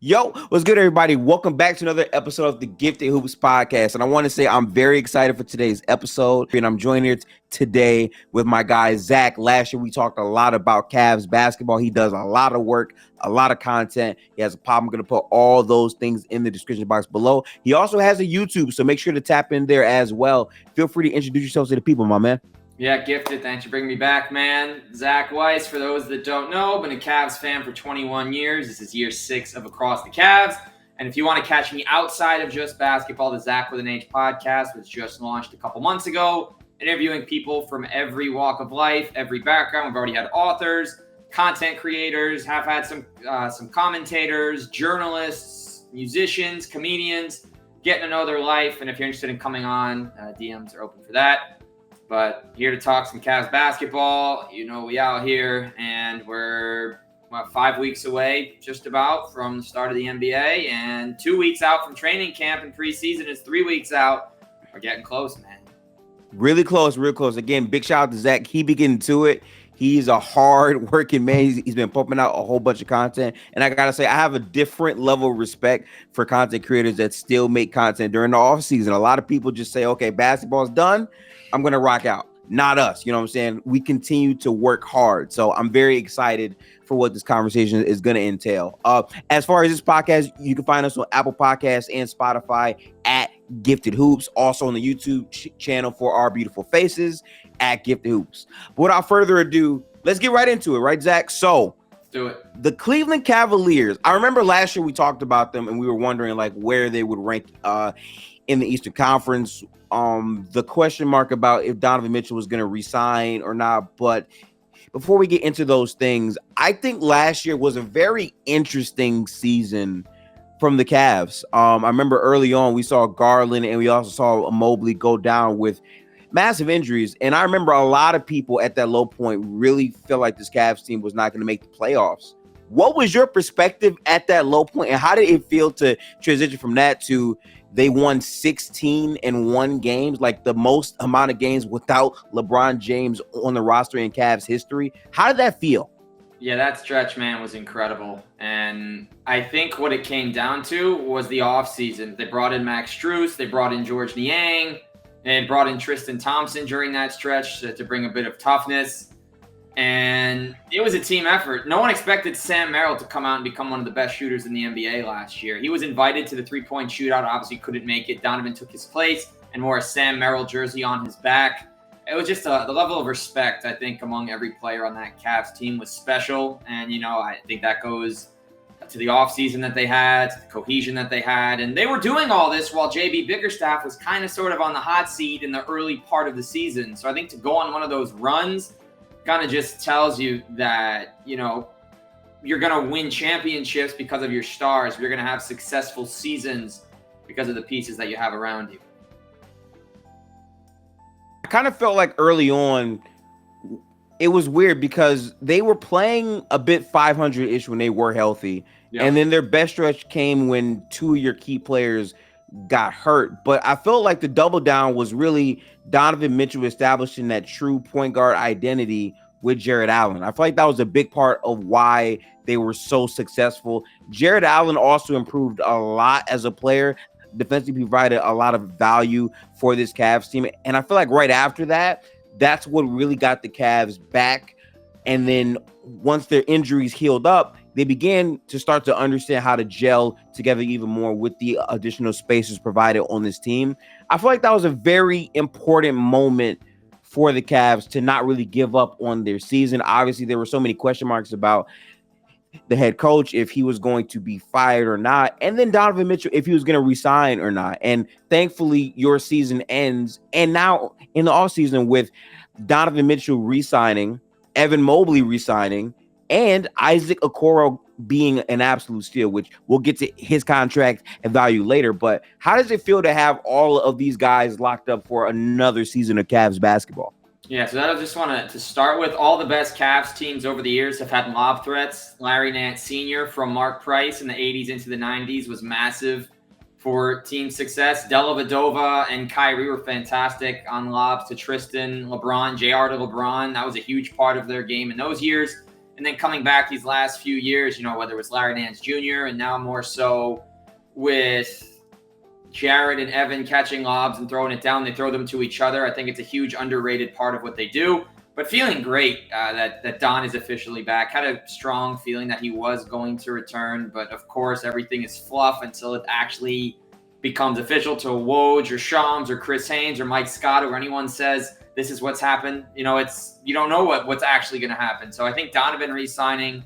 Yo, what's good, everybody? Welcome back to another episode of the Gifted Hoops podcast. And I want to say I'm very excited for today's episode. And I'm joined here today with my guy, Zach. Last year, we talked a lot about Cavs basketball. He does a lot of work, a lot of content. He has a pop. I'm going to put all those things in the description box below. He also has a YouTube, so make sure to tap in there as well. Feel free to introduce yourself to the people, my man. Yeah, Gifted. Thanks for bringing me back, man. Zach Weiss, for those that don't know, been a Cavs fan for 21 years. This is year 6 of Across the Cavs. And if you want to catch me outside of just basketball, the Zach with an H podcast was just launched a couple months ago, interviewing people from every walk of life, every background. We've already had authors, content creators, have had some commentators, journalists, musicians, comedians, getting to know their life. And if you're interested in coming on, DMs are open for that. But here to talk some Cavs basketball. You know, we out here, and we're 5 weeks away just about from the start of the NBA, and 2 weeks out from training camp, and preseason is 3 weeks out. We're getting close, man. Really close, real close. Again, big shout out to Zach. He be getting to it. He's a hard-working man. He's been pumping out a whole bunch of content. And I got to say, I have a different level of respect for content creators that still make content during the offseason. A lot of people just say, okay, basketball's done, I'm going to rock out. Not us. You know what I'm saying? We continue to work hard. So I'm very excited for what this conversation is going to entail. As far as this podcast, you can find us on Apple Podcasts and Spotify at Gifted Hoops. Also on the YouTube channel for our beautiful faces at Gifted Hoops. But without further ado, let's get right into it. Right, Zach? So let's do it. The Cleveland Cavaliers. I remember last year we talked about them and we were wondering like where they would rank in the Eastern Conference. The question mark about if Donovan Mitchell was going to resign or not. But before we get into those things, I think last year was a very interesting season from the Cavs. I remember early on we saw Garland and we also saw Mobley go down with massive injuries. And I remember a lot of people at that low point really felt like this Cavs team was not going to make the playoffs. What was your perspective at that low point, and how did it feel to transition from that to they won 16-1 games, like the most amount of games without LeBron James on the roster in Cavs history? How did that feel? Yeah, that stretch, man, was incredible. And I think what it came down to was the offseason. They brought in Max Strus. They brought in George Niang. They brought in Tristan Thompson during that stretch to bring a bit of toughness. And it was a team effort. No one expected Sam Merrill to come out and become one of the best shooters in the NBA last year. He was invited to the three-point shootout, obviously couldn't make it. Donovan took his place and wore a Sam Merrill jersey on his back. It was just the level of respect, I think, among every player on that Cavs team was special. And, you know, I think that goes to the offseason that they had, to the cohesion that they had. And they were doing all this while JB Bickerstaff was kind of sort of on the hot seat in the early part of the season. So I think to go on one of those runs kind of just tells you that, you know, you're going to win championships because of your stars. You're going to have successful seasons because of the pieces that you have around you. I kind of felt like early on, it was weird because they were playing a bit 500-ish when they were healthy. Yep. And then their best stretch came when two of your key players got hurt. But I felt like the double down was really Donovan Mitchell establishing that true point guard identity with Jared Allen. I feel like that was a big part of why they were so successful. Jared Allen also improved a lot as a player. Defensively provided a lot of value for this Cavs team. And I feel like right after that, that's what really got the Cavs back. And then once their injuries healed up, they began to start to understand how to gel together even more with the additional spaces provided on this team. I feel like that was a very important moment for the Cavs to not really give up on their season. Obviously, there were so many question marks about the head coach, if he was going to be fired or not, and then Donovan Mitchell, if he was going to resign or not. And thankfully, your season ends. And now in the offseason with Donovan Mitchell resigning, Evan Mobley resigning, and Isaac Okoro being an absolute steal, which we'll get to his contract and value later. But how does it feel to have all of these guys locked up for another season of Cavs basketball? Yeah, so I just want to start with all the best Cavs teams over the years have had lob threats. Larry Nance Sr. from Mark Price in the 80s into the 90s was massive for team success. Dellavedova and Kyrie were fantastic on lobs to Tristan, LeBron, JR to LeBron. That was a huge part of their game in those years. And then coming back these last few years, whether it was Larry Nance Jr. and now more so with Jared and Evan catching lobs and throwing it down, they throw them to each other. I think it's a huge underrated part of what they do. But feeling great that Don is officially back. Had a strong feeling that he was going to return. But, of course, everything is fluff until it actually becomes official to Woj or Shams or Chris Haynes or Mike Scott or anyone says this is what's happened. You don't know what's actually going to happen. So I think Donovan re-signing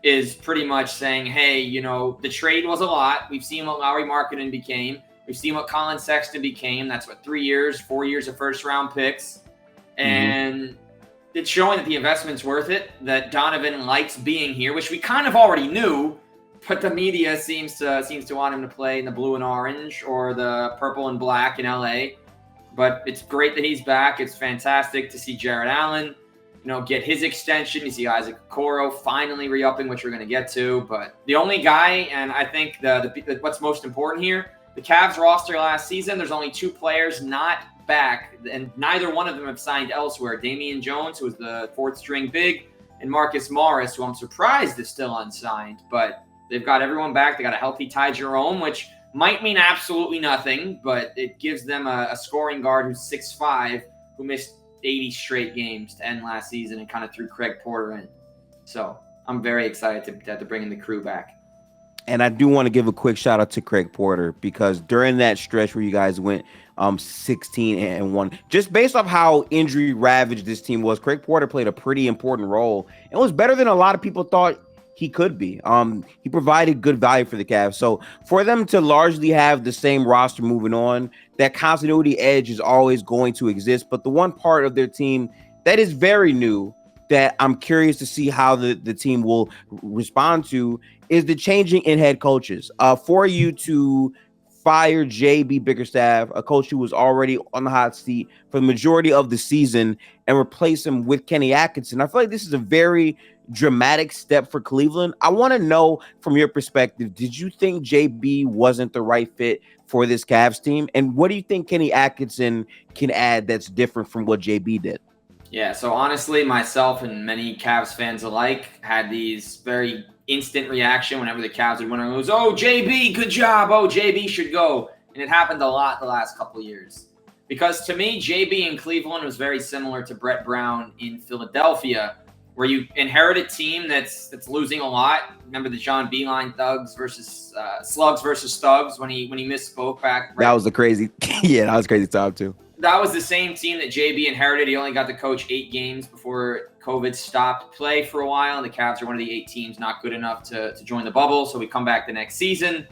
is pretty much saying, hey, the trade was a lot. We've seen what Lauri Markkanen became. We've seen what Colin Sexton became. That's 4 years of first-round picks. And it's showing that the investment's worth it, that Donovan likes being here, which we kind of already knew, but the media seems to want him to play in the blue and orange or the purple and black in LA. But it's great that he's back. It's fantastic to see Jared Allen, get his extension. You see Isaac Okoro finally re-upping, which we're going to get to. But the only guy, and I think the what's most important here, the Cavs roster last season, there's only 2 players not back, and neither one of them have signed elsewhere. Damian Jones, who was the 4th-string big, and Marcus Morris, who I'm surprised is still unsigned. But they've got everyone back. They got a healthy Ty Jerome, which might mean absolutely nothing, but it gives them a scoring guard who's 6'5", who missed 80 straight games to end last season and kind of threw Craig Porter in. So I'm very excited to bring in the crew back. And I do want to give a quick shout out to Craig Porter, because during that stretch where you guys went 16-1, just based off how injury ravaged this team was, Craig Porter played a pretty important role and was better than a lot of people thought he could be. He provided good value for the Cavs. So for them to largely have the same roster moving on, that continuity edge is always going to exist. But the one part of their team that is very new that I'm curious to see how the team will respond to is the changing in head coaches. For you to fire J.B. Bickerstaff, a coach who was already on the hot seat for the majority of the season, and replace him with Kenny Atkinson, I feel like this is a very dramatic step for Cleveland. I want to know from your perspective, did you think JB wasn't the right fit for this Cavs team? And what do you think Kenny Atkinson can add that's different from what JB did? Yeah, so honestly, myself and many Cavs fans alike had these very instant reaction whenever the Cavs would win or lose. Oh, JB, good job. Oh, JB should go. And it happened a lot the last couple of years. Because to me, JB in Cleveland was very similar to Brett Brown in Philadelphia, where you inherit a team that's losing a lot. Remember the John Beilein Slugs versus Thugs when he misspoke back. That was a crazy, that was crazy time too. That was the same team that JB inherited. He only got to coach 8 games before COVID stopped play for a while. And the Cavs are one of the 8 teams not good enough to join the bubble. So we come back the next season,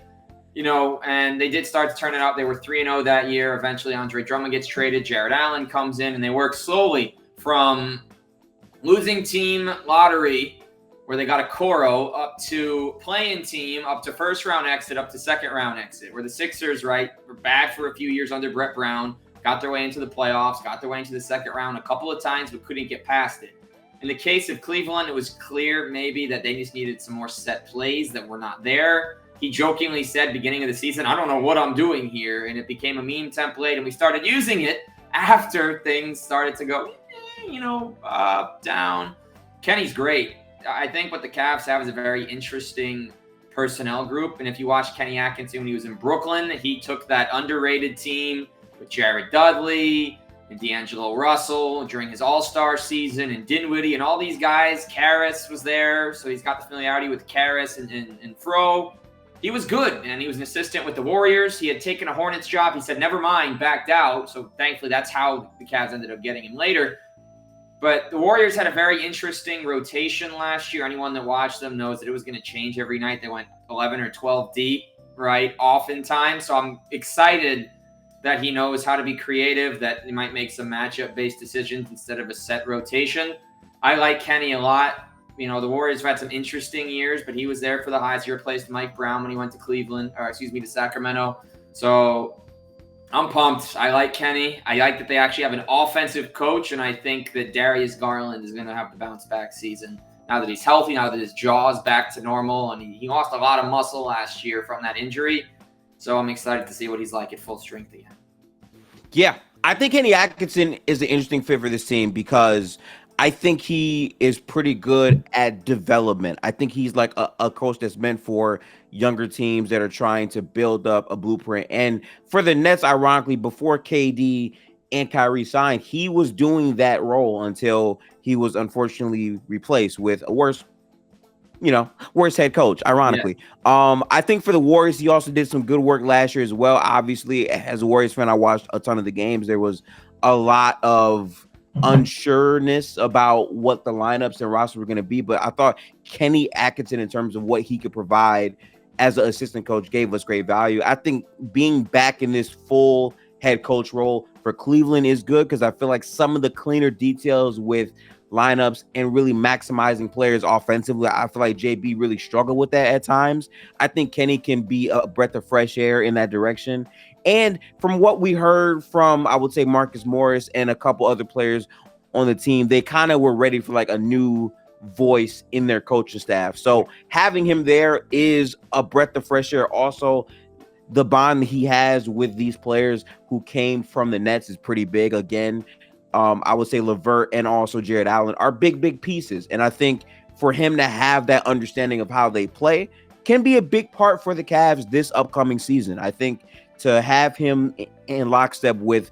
and they did start to turn it up. They were 3-0 that year. Eventually Andre Drummond gets traded. Jared Allen comes in, and they work slowly from losing team lottery, where they got a Coro, up to play-in team, up to first-round exit, up to second-round exit, where the Sixers, were bad for a few years under Brett Brown, got their way into the playoffs, got their way into the second round a couple of times, but couldn't get past it. In the case of Cleveland, it was clear maybe that they just needed some more set plays that were not there. He jokingly said beginning of the season, I don't know what I'm doing here, and it became a meme template, and we started using it after things started to go down. Kenny's great. I think what the Cavs have is a very interesting personnel group. And if you watch Kenny Atkinson when he was in Brooklyn, he took that underrated team with Jared Dudley and D'Angelo Russell during his All-Star season, and Dinwiddie and all these guys. Karras was there, so he's got the familiarity with Karras and Fro. He was good, and he was an assistant with the Warriors. He had taken a Hornets job. He said, never mind, backed out. So thankfully, that's how the Cavs ended up getting him later. But the Warriors had a very interesting rotation last year. Anyone that watched them knows that it was going to change every night. They went 11 or 12 deep, oftentimes. So I'm excited that he knows how to be creative, that he might make some matchup-based decisions instead of a set rotation. I like Kenny a lot. The Warriors have had some interesting years, but he was there for the highs. He replaced Mike Brown when he went to Sacramento. So I'm pumped. I like Kenny. I like that they actually have an offensive coach, and I think that Darius Garland is going to have the bounce-back season now that he's healthy, now that his jaw's back to normal, and he lost a lot of muscle last year from that injury. So I'm excited to see what he's like at full strength again. Yeah, I think Kenny Atkinson is an interesting fit for this team because I think he is pretty good at development. I think he's like a coach that's meant for younger teams that are trying to build up a blueprint. And for the Nets, ironically, before KD and Kyrie signed, he was doing that role until he was unfortunately replaced with a worst head coach, Yeah. ironically. I think for the Warriors, he also did some good work last year as well. Obviously, as a Warriors fan, I watched a ton of the games. There was a lot of unsureness about what the lineups and roster were going to be, but I thought Kenny Atkinson, in terms of what he could provide as an assistant coach, gave us great value. I think being back in this full head coach role for Cleveland is good because I feel like some of the cleaner details with lineups and really maximizing players offensively, I feel like JB really struggled with that at times. I think Kenny can be a breath of fresh air in that direction. And from what we heard from, I would say, Marcus Morris and a couple other players on the team, they kind of were ready for like a new voice in their coaching staff. So having him there is a breath of fresh air. Also, the bond he has with these players who came from the Nets is pretty big. Again, I would say LeVert and also Jared Allen are big pieces. And I think for him to have that understanding of how they play can be a big part for the Cavs this upcoming season. I think to have him in lockstep with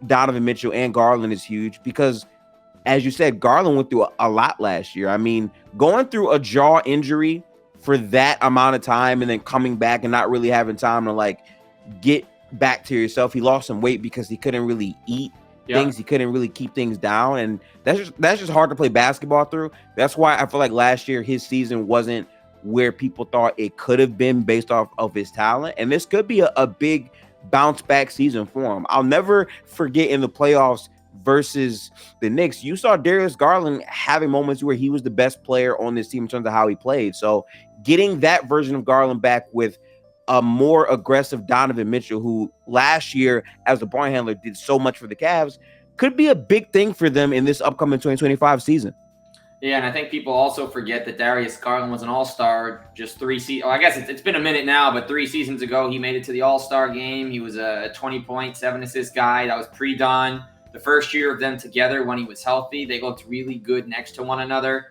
Donovan Mitchell and Garland is huge because, as you said, Garland went through a lot last year. I mean, going through a jaw injury for that amount of time and then coming back and not really having time to like get back to yourself. He lost some weight because he couldn't really eat things. He couldn't really keep things down. And that's just hard to play basketball through. That's why I feel like last year his season wasn't where people thought it could have been based off of his talent. And this could be a big bounce back season for him. I'll never forget in the playoffs versus the Knicks, you saw Darius Garland having moments where he was the best player on this team in terms of how he played. So getting that version of Garland back with a more aggressive Donovan Mitchell, who last year as a ball handler did so much for the Cavs, could be a big thing for them in this upcoming 2025 season. Yeah, and I think people also forget that Darius Garland was an all-star just 3 seasons. I guess it's been a minute now, but 3 seasons ago, he made it to the all-star game. He was a 20-point, 7-assist guy. That was pre-done. The first year of them together when he was healthy, they looked really good next to one another.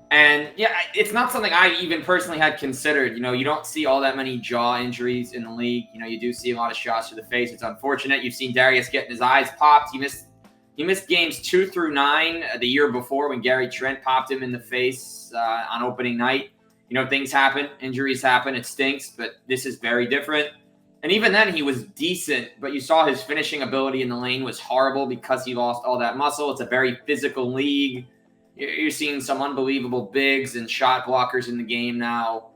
And yeah, it's not something I even personally had considered. You don't see all that many jaw injuries in the league. You do see a lot of shots to the face. It's unfortunate. You've seen Darius getting his eyes popped. He missed games 2 through 9 the year before when Gary Trent popped him in the face on opening night. Things happen, injuries happen. It stinks, but this is very different. And even then, he was decent, but you saw his finishing ability in the lane was horrible because he lost all that muscle. It's a very physical league. You're seeing some unbelievable bigs and shot blockers in the game now.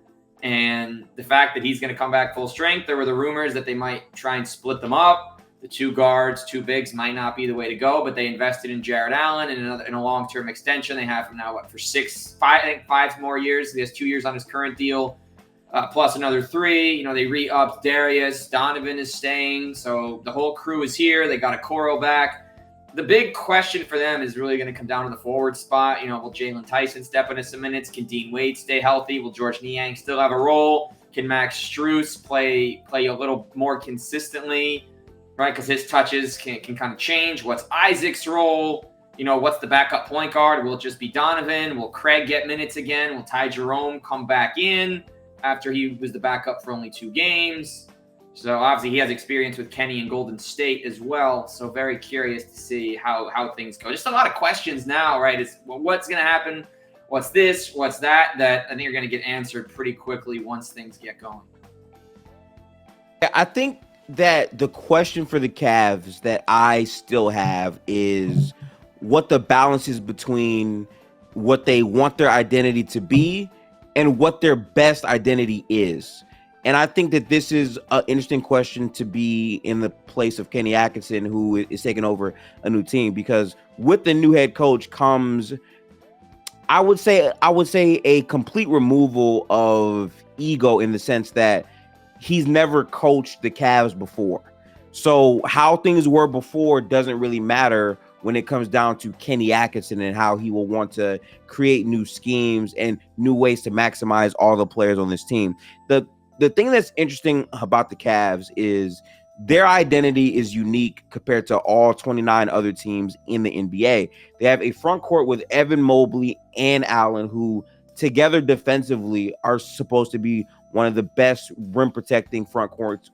And the fact that he's going to come back full strength, there were the rumors that they might try and split them up. The 2 guards, 2 bigs might not be the way to go, but they invested in Jared Allen in a long-term extension. They have him now, for 5 more years. He has 2 years on his current deal. Plus another 3. They re-upped Darius. Donovan is staying. So the whole crew is here. They got a Coro back. The big question for them is really going to come down to the forward spot. Will Jalen Tyson step into some minutes? Can Dean Wade stay healthy? Will George Niang still have a role? Can Max Strus play a little more consistently? Right, because his touches can kind of change. What's Isaac's role? What's the backup point guard? Will it just be Donovan? Will Craig get minutes again? Will Ty Jerome come back in after he was the backup for only 2 games? So obviously he has experience with Kenny and Golden State as well. So very curious to see how things go. Just a lot of questions now, right? What's going to happen? What's this? What's that? That I think are going to get answered pretty quickly once things get going. I think that the question for the Cavs that I still have is what the balance is between what they want their identity to be and what their best identity is. And I think that this is an interesting question to be in the place of Kenny Atkinson, who is taking over a new team, because with the new head coach comes, I would say a complete removal of ego, in the sense that he's never coached the Cavs before. So how things were before doesn't really matter when it comes down to Kenny Atkinson and how he will want to create new schemes and new ways to maximize all the players on this team. The thing that's interesting about the Cavs is their identity is unique compared to all 29 other teams in the NBA. They have a front court with Evan Mobley and Allen, who together defensively are supposed to be one of the best rim protecting front courts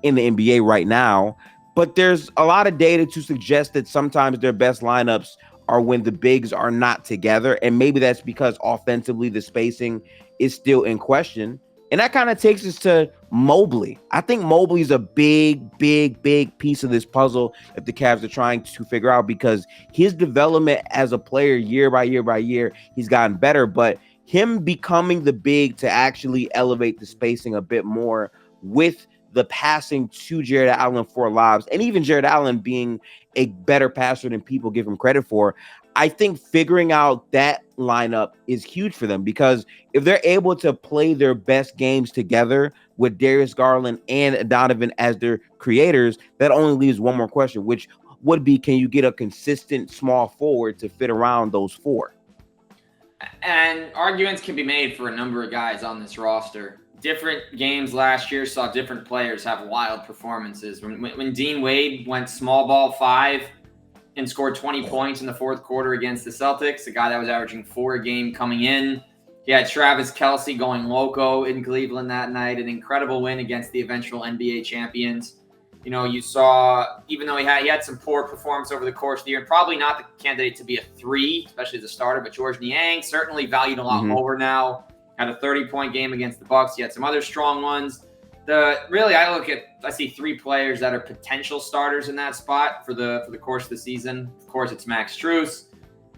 in the NBA right now. But there's a lot of data to suggest that sometimes their best lineups are when the bigs are not together. And maybe that's because offensively the spacing is still in question. And that kind of takes us to Mobley. I think Mobley is a big piece of this puzzle that the Cavs are trying to figure out, because his development as a player year by year, he's gotten better. But him becoming the big to actually elevate the spacing a bit more with the passing to Jared Allen for lobs, and even Jared Allen being a better passer than people give him credit for, I think figuring out that lineup is huge for them, because if they're able to play their best games together with Darius Garland and Donovan as their creators, that only leaves one more question, which would be, can you get a consistent small forward to fit around those four? And arguments can be made for a number of guys on this roster. Different games last year saw different players have wild performances. When Dean Wade went small ball 5 and scored 20 points in the fourth quarter against the Celtics, a guy that was averaging 4 a game coming in. He had Travis Kelce going loco in Cleveland that night, an incredible win against the eventual NBA champions. You know, you saw, even though he had some poor performance over the course of the year, probably not the candidate to be a 3, especially as a starter, but George Niang certainly valued a lot lower now. Had a 30-point game against the Bucks. He had some other strong ones. I see 3 players that are potential starters in that spot for the course of the season. Of course, it's Max Strus.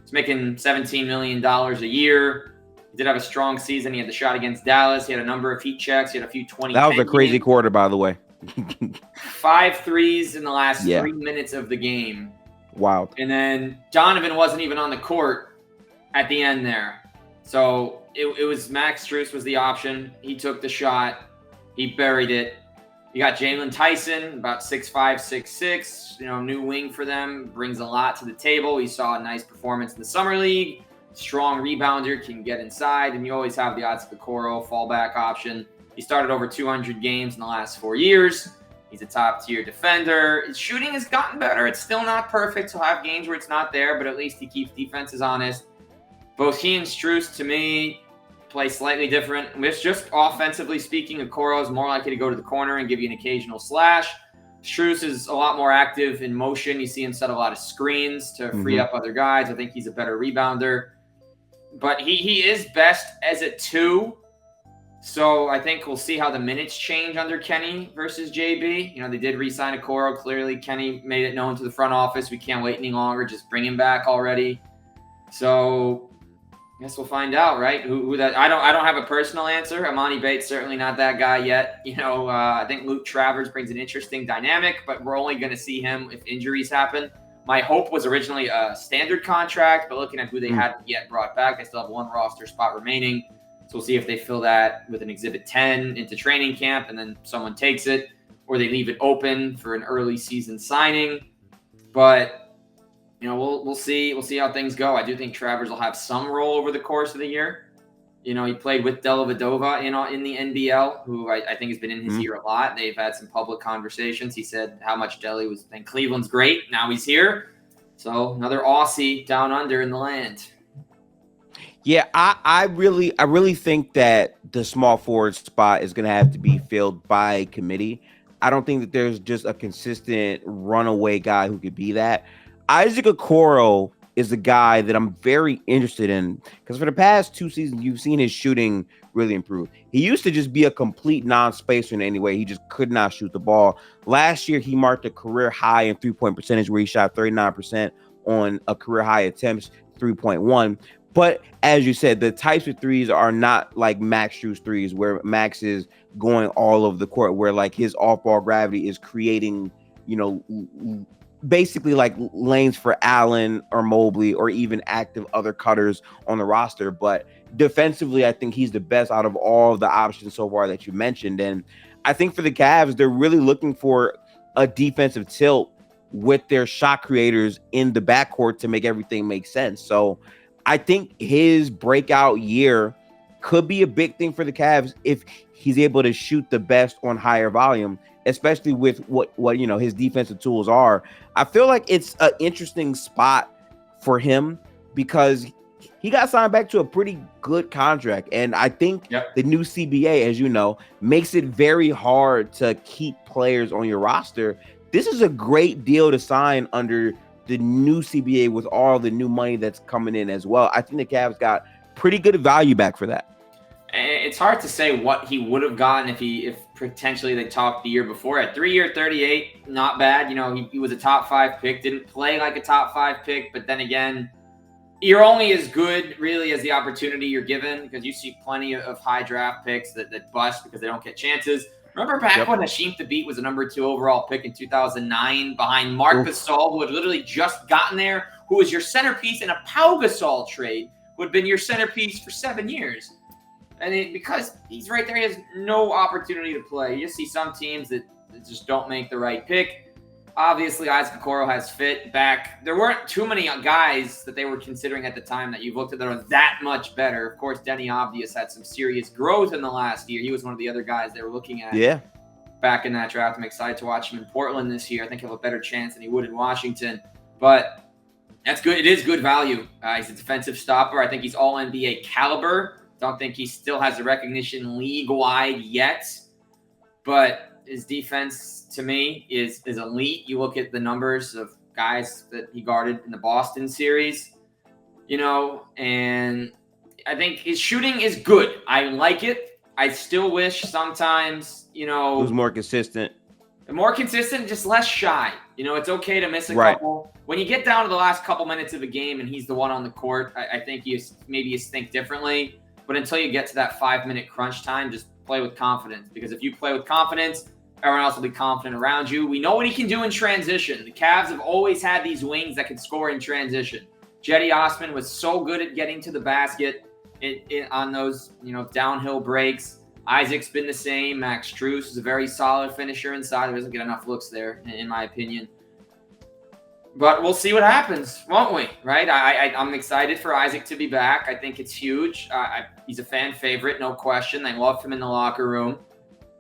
He's making $17 million a year. He did have a strong season. He had the shot against Dallas. He had a number of heat checks. He had a few 20. That was a crazy quarter, by the way. 5 threes in the last 3 minutes of the game. Wow. And then Donovan wasn't even on the court at the end there. So it was Max Strus was the option. He took the shot. He buried it. You got Jalen Tyson, about 6'5", 6'6", new wing for them. Brings a lot to the table. He saw a nice performance in the Summer League. Strong rebounder, can get inside. And you always have the odds of the Okoro fallback option. He started over 200 games in the last 4 years. He's a top-tier defender. His shooting has gotten better. It's still not perfect. He'll have games where it's not there, but at least he keeps defenses honest. Both he and Strus, to me, play slightly different. It's just offensively speaking, Okoro is more likely to go to the corner and give you an occasional slash. Strus is a lot more active in motion. You see him set a lot of screens to free up other guys. I think he's a better rebounder. But he is best as a 2. So I think we'll see how the minutes change under Kenny versus JB. They did re-sign Okoro. Clearly, Kenny made it known to the front office, we can't wait any longer. Just bring him back already. So I guess we'll find out, right? Who that? I don't have a personal answer. Amani Bates certainly not that guy yet. I think Luke Travers brings an interesting dynamic, but we're only going to see him if injuries happen. My hope was originally a standard contract, but looking at who they hadn't yet brought back, they still have 1 roster spot remaining. So we'll see if they fill that with an Exhibit 10 into training camp and then someone takes it, or they leave it open for an early season signing. But we'll see. We'll see how things go. I do think Travers will have some role over the course of the year. He played with Dellavedova in the NBL, who I think has been in his ear a lot. They've had some public conversations. He said how much Delly was, and Cleveland's great. Now he's here. So another Aussie down under in the land. Yeah, I really think that the small forward spot is going to have to be filled by committee. I don't think that there's just a consistent runaway guy who could be that. Isaac Okoro is a guy that I'm very interested in, because for the past 2 seasons, you've seen his shooting really improve. He used to just be a complete non-spacer in any way. He just could not shoot the ball. Last year, he marked a career high in three-point percentage, where he shot 39% on a career high attempts, 3.1. But as you said, the types of threes are not like Max Strus threes, where Max is going all over the court, where like his off-ball gravity is creating, basically like lanes for Allen or Mobley or even active other cutters on the roster. But defensively, I think he's the best out of all of the options so far that you mentioned. And I think for the Cavs, they're really looking for a defensive tilt with their shot creators in the backcourt to make everything make sense. So I think his breakout year could be a big thing for the Cavs if he's able to shoot the best on higher volume, especially with what his defensive tools are. I feel like it's an interesting spot for him because he got signed back to a pretty good contract. And I think the new CBA, as you know, makes it very hard to keep players on your roster. This is a great deal to sign under the new CBA with all the new money that's coming in as well. I think the Cavs got pretty good value back for that. It's hard to say what he would have gotten if potentially they talked the year before. At 3-year, 38, not bad. He was a top 5 pick, didn't play like a top 5 pick, but then again, you're only as good really as the opportunity you're given, because you see plenty of high draft picks that bust because they don't get chances. Remember back when Hasheem Thabeet was a number 2 overall pick in 2009 behind Marc Gasol, who had literally just gotten there, who was your centerpiece in a Pau Gasol trade, who had been your centerpiece for 7 years. And because he's right there, he has no opportunity to play. You just see some teams that just don't make the right pick. Obviously, Isaac Okoro has fit back. There weren't too many guys that they were considering at the time that you've looked at that are that much better. Of course, Denny Obvious had some serious growth in the last year. He was one of the other guys they were looking at back in that draft. I'm excited to watch him in Portland this year. I think he'll have a better chance than he would in Washington. But that's good. It is good value. He's a defensive stopper. I think he's all NBA caliber. Don't think he still has the recognition league-wide yet. But his defense, to me, is elite. You look at the numbers of guys that he guarded in the Boston series, and I think his shooting is good. I like it. I still wish sometimes, it was more consistent. More consistent, just less shy. It's okay to miss a couple. When you get down to the last couple minutes of a game and he's the one on the court, I think you think differently. But until you get to that 5-minute crunch time, just play with confidence. Because if you play with confidence, everyone else will be confident around you. We know what he can do in transition. The Cavs have always had these wings that can score in transition. Jetty Osman was so good at getting to the basket on those, downhill breaks. Isaac's been the same. Max Strus is a very solid finisher inside. He doesn't get enough looks there, in my opinion. But we'll see what happens, won't we? Right? I'm excited for Isaac to be back. I think it's huge. He's a fan favorite, no question. They love him in the locker room.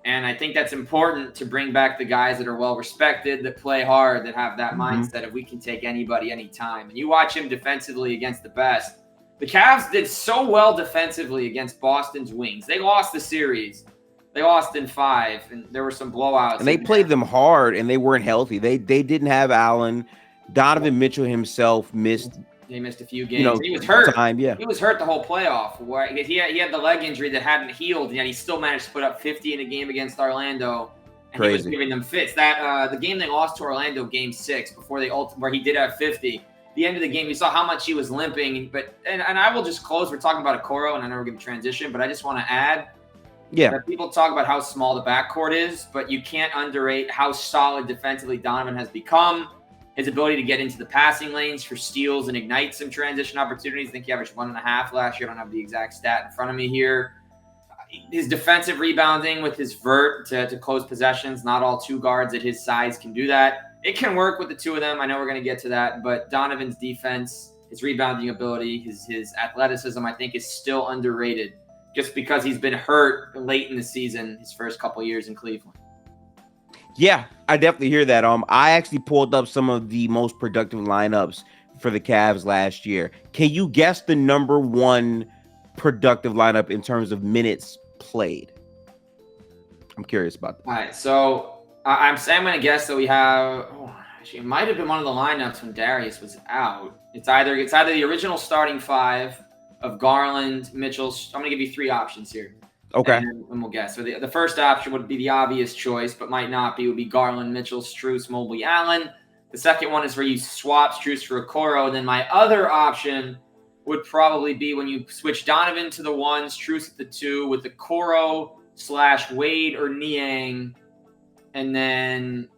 And I think that's important to bring back the guys that are well-respected, that play hard, that have that mindset of we can take anybody anytime. And you watch him defensively against the best. The Cavs did so well defensively against Boston's wings. They lost the series. They lost in 5, and there were some blowouts. And they played them hard, and they weren't healthy. They didn't have Allen. Donovan Mitchell himself missed. He missed a few games. He was hurt. He was hurt the whole playoff. He had the leg injury that hadn't healed, and yet he still managed to put up 50 in a game against Orlando. And he was giving them fits. That the game they lost to Orlando, Game 6, where he did have 50. The end of the game, you saw how much he was limping. And I will just close. We're talking about Okoro, and I know we're going to transition, but I just want to add that people talk about how small the backcourt is, but you can't underrate how solid defensively Donovan has become. His ability to get into the passing lanes for steals and ignite some transition opportunities. I think he averaged 1.5 last year. I don't have the exact stat in front of me here. His defensive rebounding with his vert to close possessions. Not all 2 guards at his size can do that. It can work with the 2 of them. I know we're going to get to that. But Donovan's defense, his rebounding ability, his athleticism, I think is still underrated just because he's been hurt late in the season his first couple years in Cleveland. Yeah, I definitely hear that. I actually pulled up some of the most productive lineups for the Cavs last year. Can you guess the number 1 productive lineup in terms of minutes played? I'm curious about that. All right, so I'm going to guess that we have. Actually, it might have been one of the lineups when Darius was out. It's either the original starting 5 of Garland, Mitchell. I'm going to give you 3 options here. Okay. And we'll guess. So the first option would be the obvious choice, but might not be. Would be Garland, Mitchell, Strus, Mobley, Allen. The second one is where you swap Strus for Okoro. Then my other option would probably be when you switch Donovan to the 1, Strus at the 2, with Okoro/Wade or Niang, and then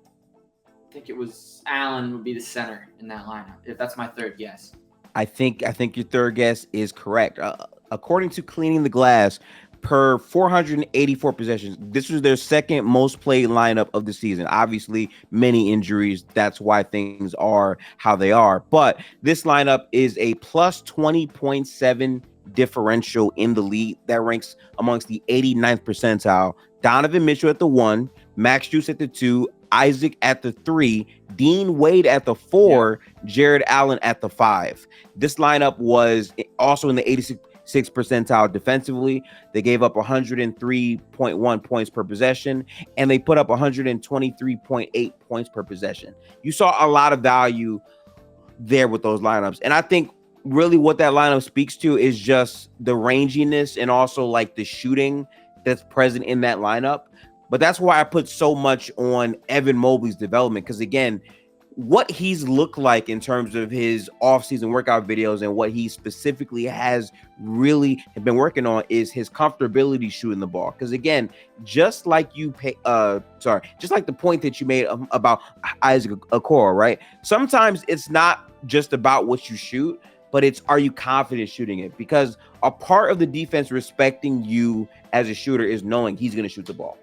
I think it was Allen would be the center in that lineup. If that's my third guess. I think your third guess is correct. According to Cleaning the Glass, per 484 possessions, this was their second most played lineup of the season. Obviously, many injuries. That's why things are how they are. But this lineup is a plus 20.7 differential in the league that ranks amongst the 89th percentile. Donovan Mitchell at the 1, Max Strus at the 2, Isaac at the 3, Dean Wade at the 4, Jared Allen at the 5. This lineup was also in the 86th percentile defensively. They gave up 103.1 points per possession, and they put up 123.8 points per possession. You saw a lot of value there with those lineups. And I think really what that lineup speaks to is just the ranginess and also like the shooting that's present in that lineup. But that's why I put so much on Evan Mobley's development, because again, what he's looked like in terms of his off-season workout videos and what he specifically has really been working on is his comfortability shooting the ball. Because again, just like just like the point that you made about Isaac Okoro, right? Sometimes it's not just about what you shoot, but it's, are you confident shooting it? Because a part of the defense respecting you as a shooter is knowing he's going to shoot the ball.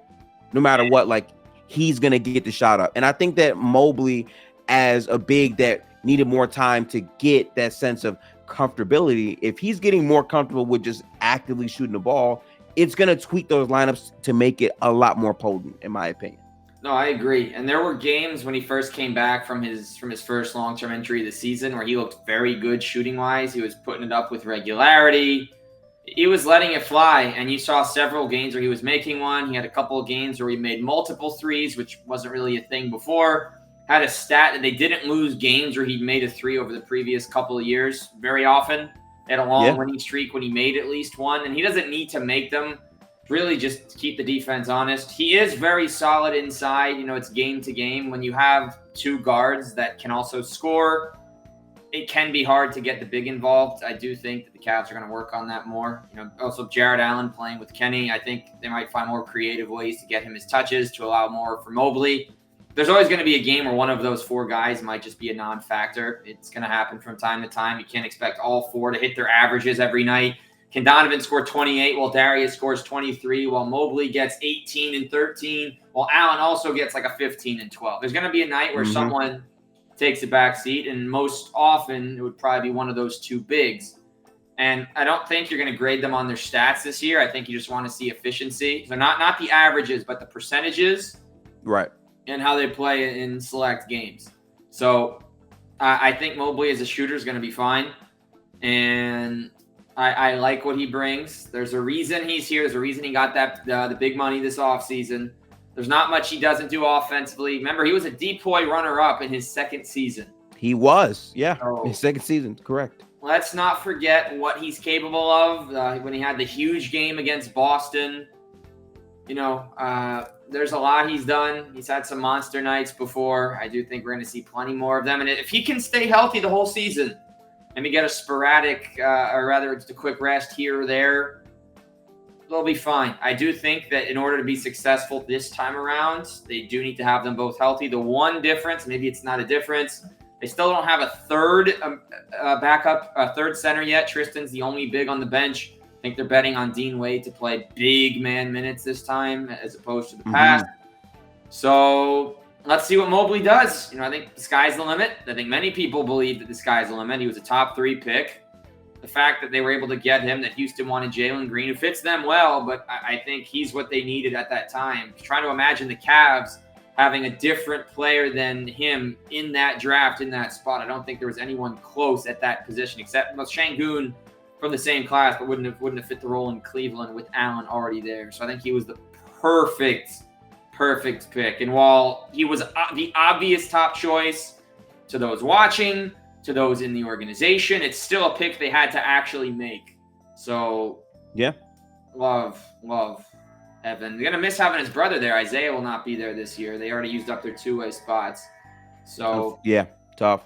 No matter what, like, he's going to get the shot up. And I think that Mobley, as a big that needed more time to get that sense of comfortability, if he's getting more comfortable with just actively shooting the ball, it's going to tweak those lineups to make it a lot more potent, in my opinion. No, I agree. And there were games when he first came back from his first long-term injury of the season where he looked very good shooting-wise. He was putting it up with regularity. He was letting it fly, and you saw several games where he was making one. He had a couple of games where he made multiple threes, which wasn't really a thing before. Had a stat that they didn't lose games where he'd made a 3 over the previous couple of years very often. They had a long winning streak when he made at least one, and he doesn't need to make them. Really just to keep the defense honest. He is very solid inside. You know, it's game to game. When you have 2 guards that can also score, it can be hard to get the big involved. I do think that the Cavs are going to work on that more. You know, also Jared Allen playing with Kenny. I think they might find more creative ways to get him his touches to allow more for Mobley. There's always going to be a game where one of those 4 guys might just be a non-factor. It's going to happen from time to time. You can't expect all 4 to hit their averages every night. Can Donovan score 28 while Darius scores 23, while Mobley gets 18 and 13, while Allen also gets like a 15 and 12? There's going to be a night where someone takes a back seat, and most often it would probably be one of those 2 bigs. And I don't think you're going to grade them on their stats this year. I think you just want to see efficiency. So not the averages, but the percentages. Right. And how they play in select games. So I think Mobley as a shooter is going to be fine. And I like what he brings. There's a reason he's here. There's a reason he got that the big money this offseason. There's not much he doesn't do offensively. Remember, he was a DPOY runner-up in his second season. He was, his second season, correct. Let's not forget what he's capable of when he had the huge game against Boston. You know, there's a lot he's done. He's had some monster nights before. I do think we're going to see plenty more of them. And if he can stay healthy the whole season, maybe get a sporadic, or rather just a quick rest here or there, they'll be fine. I do think that in order to be successful this time around, they do need to have them both healthy. The one difference, maybe it's not a difference, they still don't have a third third center yet. Tristan's the only big on the bench. I think they're betting on Dean Wade to play big man minutes this time as opposed to the past. So let's see what Mobley does. You know, I think the sky's the limit. I think many people believe that the sky's the limit. He was a top 3 pick. The fact that they were able to get him, that Houston wanted Jalen Green, who fits them well, but I think he's what they needed at that time. Trying to imagine the Cavs having a different player than him in that draft, in that spot. I don't think there was anyone close at that position, except Şengün from the same class, but wouldn't have fit the role in Cleveland with Allen already there. So I think he was the perfect pick. And while he was the obvious top choice to those watching, to those in the organization, it's still a pick they had to actually make. So yeah, love Evan. They're going to miss having his brother there. Isaiah will not be there this year. They already used up their 2-way spots. So yeah, tough.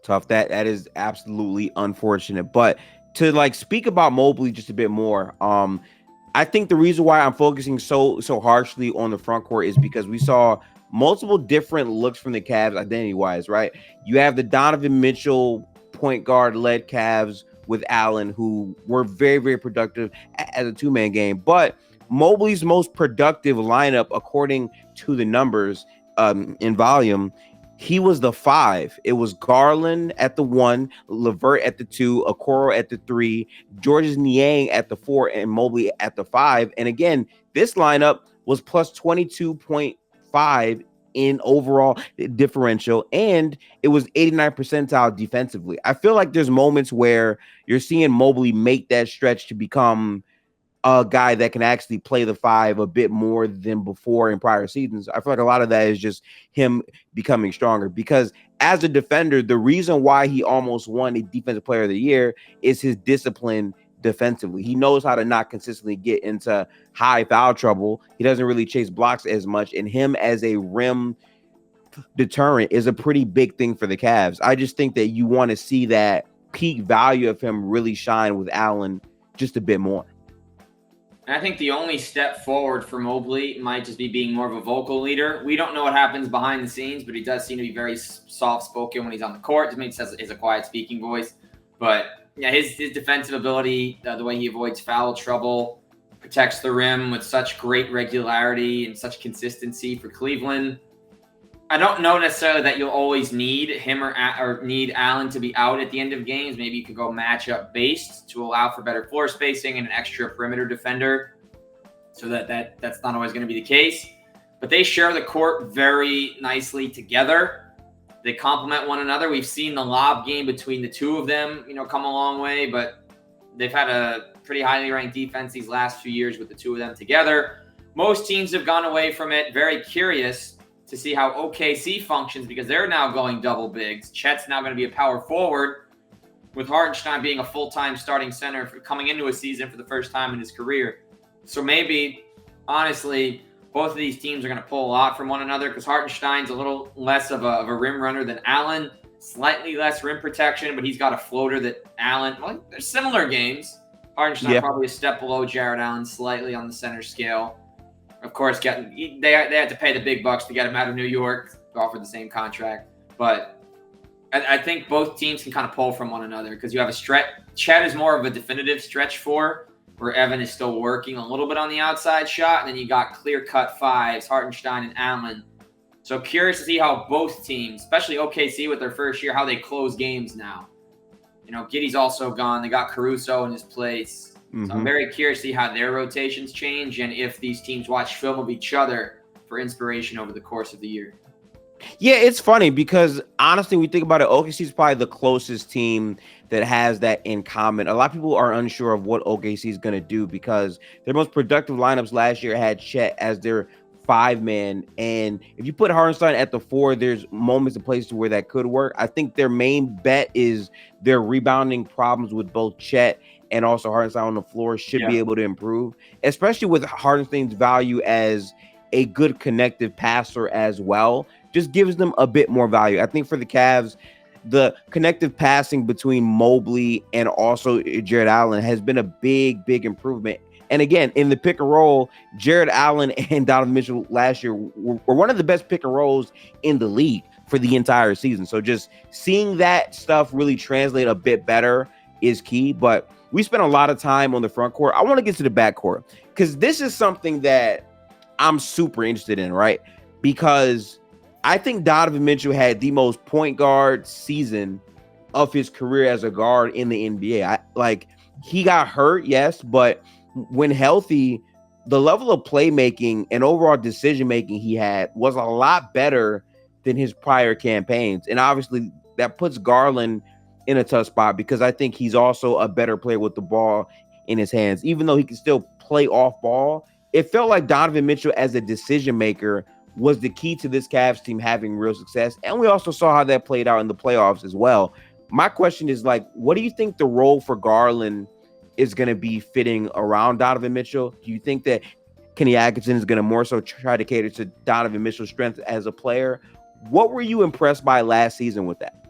That is absolutely unfortunate. But to speak about Mobley just a bit more, I think the reason why I'm focusing so harshly on the front court is because we saw multiple different looks from the Cavs identity-wise, right? You have the Donovan Mitchell point guard-led Cavs with Allen, who were very, very productive as a 2-man game. But Mobley's most productive lineup, according to the numbers in volume, he was the 5. It was Garland at the 1, Levert at the 2, Okoro at the 3, Georges Niang at the 4, and Mobley at the 5. And again, this lineup was plus 22.5 in overall differential, and it was 89th percentile defensively. I feel like there's moments where you're seeing Mobley make that stretch to become a guy that can actually play the 5 a bit more than before in prior seasons. I feel like a lot of that is just him becoming stronger, because as a defender, the reason why he almost won a defensive player of the year is his discipline defensively. He knows how to not consistently get into high foul trouble. He doesn't really chase blocks as much, and him as a rim deterrent is a pretty big thing for the Cavs. I just think that you want to see that peak value of him really shine with Allen just a bit more. And I think the only step forward for Mobley might just be being more of a vocal leader. We don't know what happens behind the scenes, but he does seem to be very soft-spoken when he's on the court. Just maybe says he's a quiet speaking voice. But yeah, his defensive ability, the way he avoids foul trouble, protects the rim with such great regularity and such consistency for Cleveland. I don't know necessarily that you'll always need him or need Allen to be out at the end of games. Maybe you could go matchup based to allow for better floor spacing and an extra perimeter defender, so that's not always going to be the case. But they share the court very nicely together. They complement one another. We've seen the lob game between the two of them, come a long way, but they've had a pretty highly ranked defense these last few years with the two of them together. Most teams have gone away from it. Very curious to see how OKC functions, because they're now going double bigs. Chet's now going to be a power forward, with Hartenstein being a full-time starting center coming into a season for the first time in his career. So maybe, honestly, both of these teams are going to pull a lot from one another, because Hartenstein's a little less of a rim runner than Allen, slightly less rim protection, but he's got a floater that Allen, well, they're similar games. Hartenstein probably a step below Jared Allen slightly on the center scale. Of course, they had to pay the big bucks to get him out of New York, offer the same contract. But I think both teams can kind of pull from one another, because you have a stretch. Chet is more of a definitive stretch 4, where Evan is still working a little bit on the outside shot. And then you got clear-cut 5s, Hartenstein and Allen. So curious to see how both teams, especially OKC with their first year, how they close games now. Giddey's also gone. They got Caruso in his place. So I'm very curious to see how their rotations change, and if these teams watch film of each other for inspiration over the course of the year. Yeah, it's funny because honestly, when we think about it, OKC is probably the closest team that has that in common. A lot of people are unsure of what OKC is going to do, because their most productive lineups last year had Chet as their 5-man. And if you put Hartenstein at the 4, there's moments and places where that could work. I think their main bet is their rebounding problems with both Chet and also Hartenstein on the floor should be able to improve, especially with Hartenstein's value as a good connective passer as well. Just gives them a bit more value. I think for the Cavs, the connective passing between Mobley and also Jared Allen has been a big, big improvement. And again, in the pick and roll, Jared Allen and Donovan Mitchell last year were one of the best pick and rolls in the league for the entire season. So just seeing that stuff really translate a bit better is key. But we spent a lot of time on the front court. I want to get to the back court, because this is something that I'm super interested in, right? Because I think Donovan Mitchell had the most point guard season of his career as a guard in the NBA. He got hurt, yes, but when healthy, the level of playmaking and overall decision-making he had was a lot better than his prior campaigns. And obviously that puts Garland in a tough spot, because I think he's also a better player with the ball in his hands. Even though he can still play off ball, it felt like Donovan Mitchell as a decision maker was the key to this Cavs team having real success. And we also saw how that played out in the playoffs as well. My question is, what do you think the role for Garland is going to be fitting around Donovan Mitchell? Do you think that Kenny Atkinson is going to more so try to cater to Donovan Mitchell's strength as a player? What were you impressed by last season with that?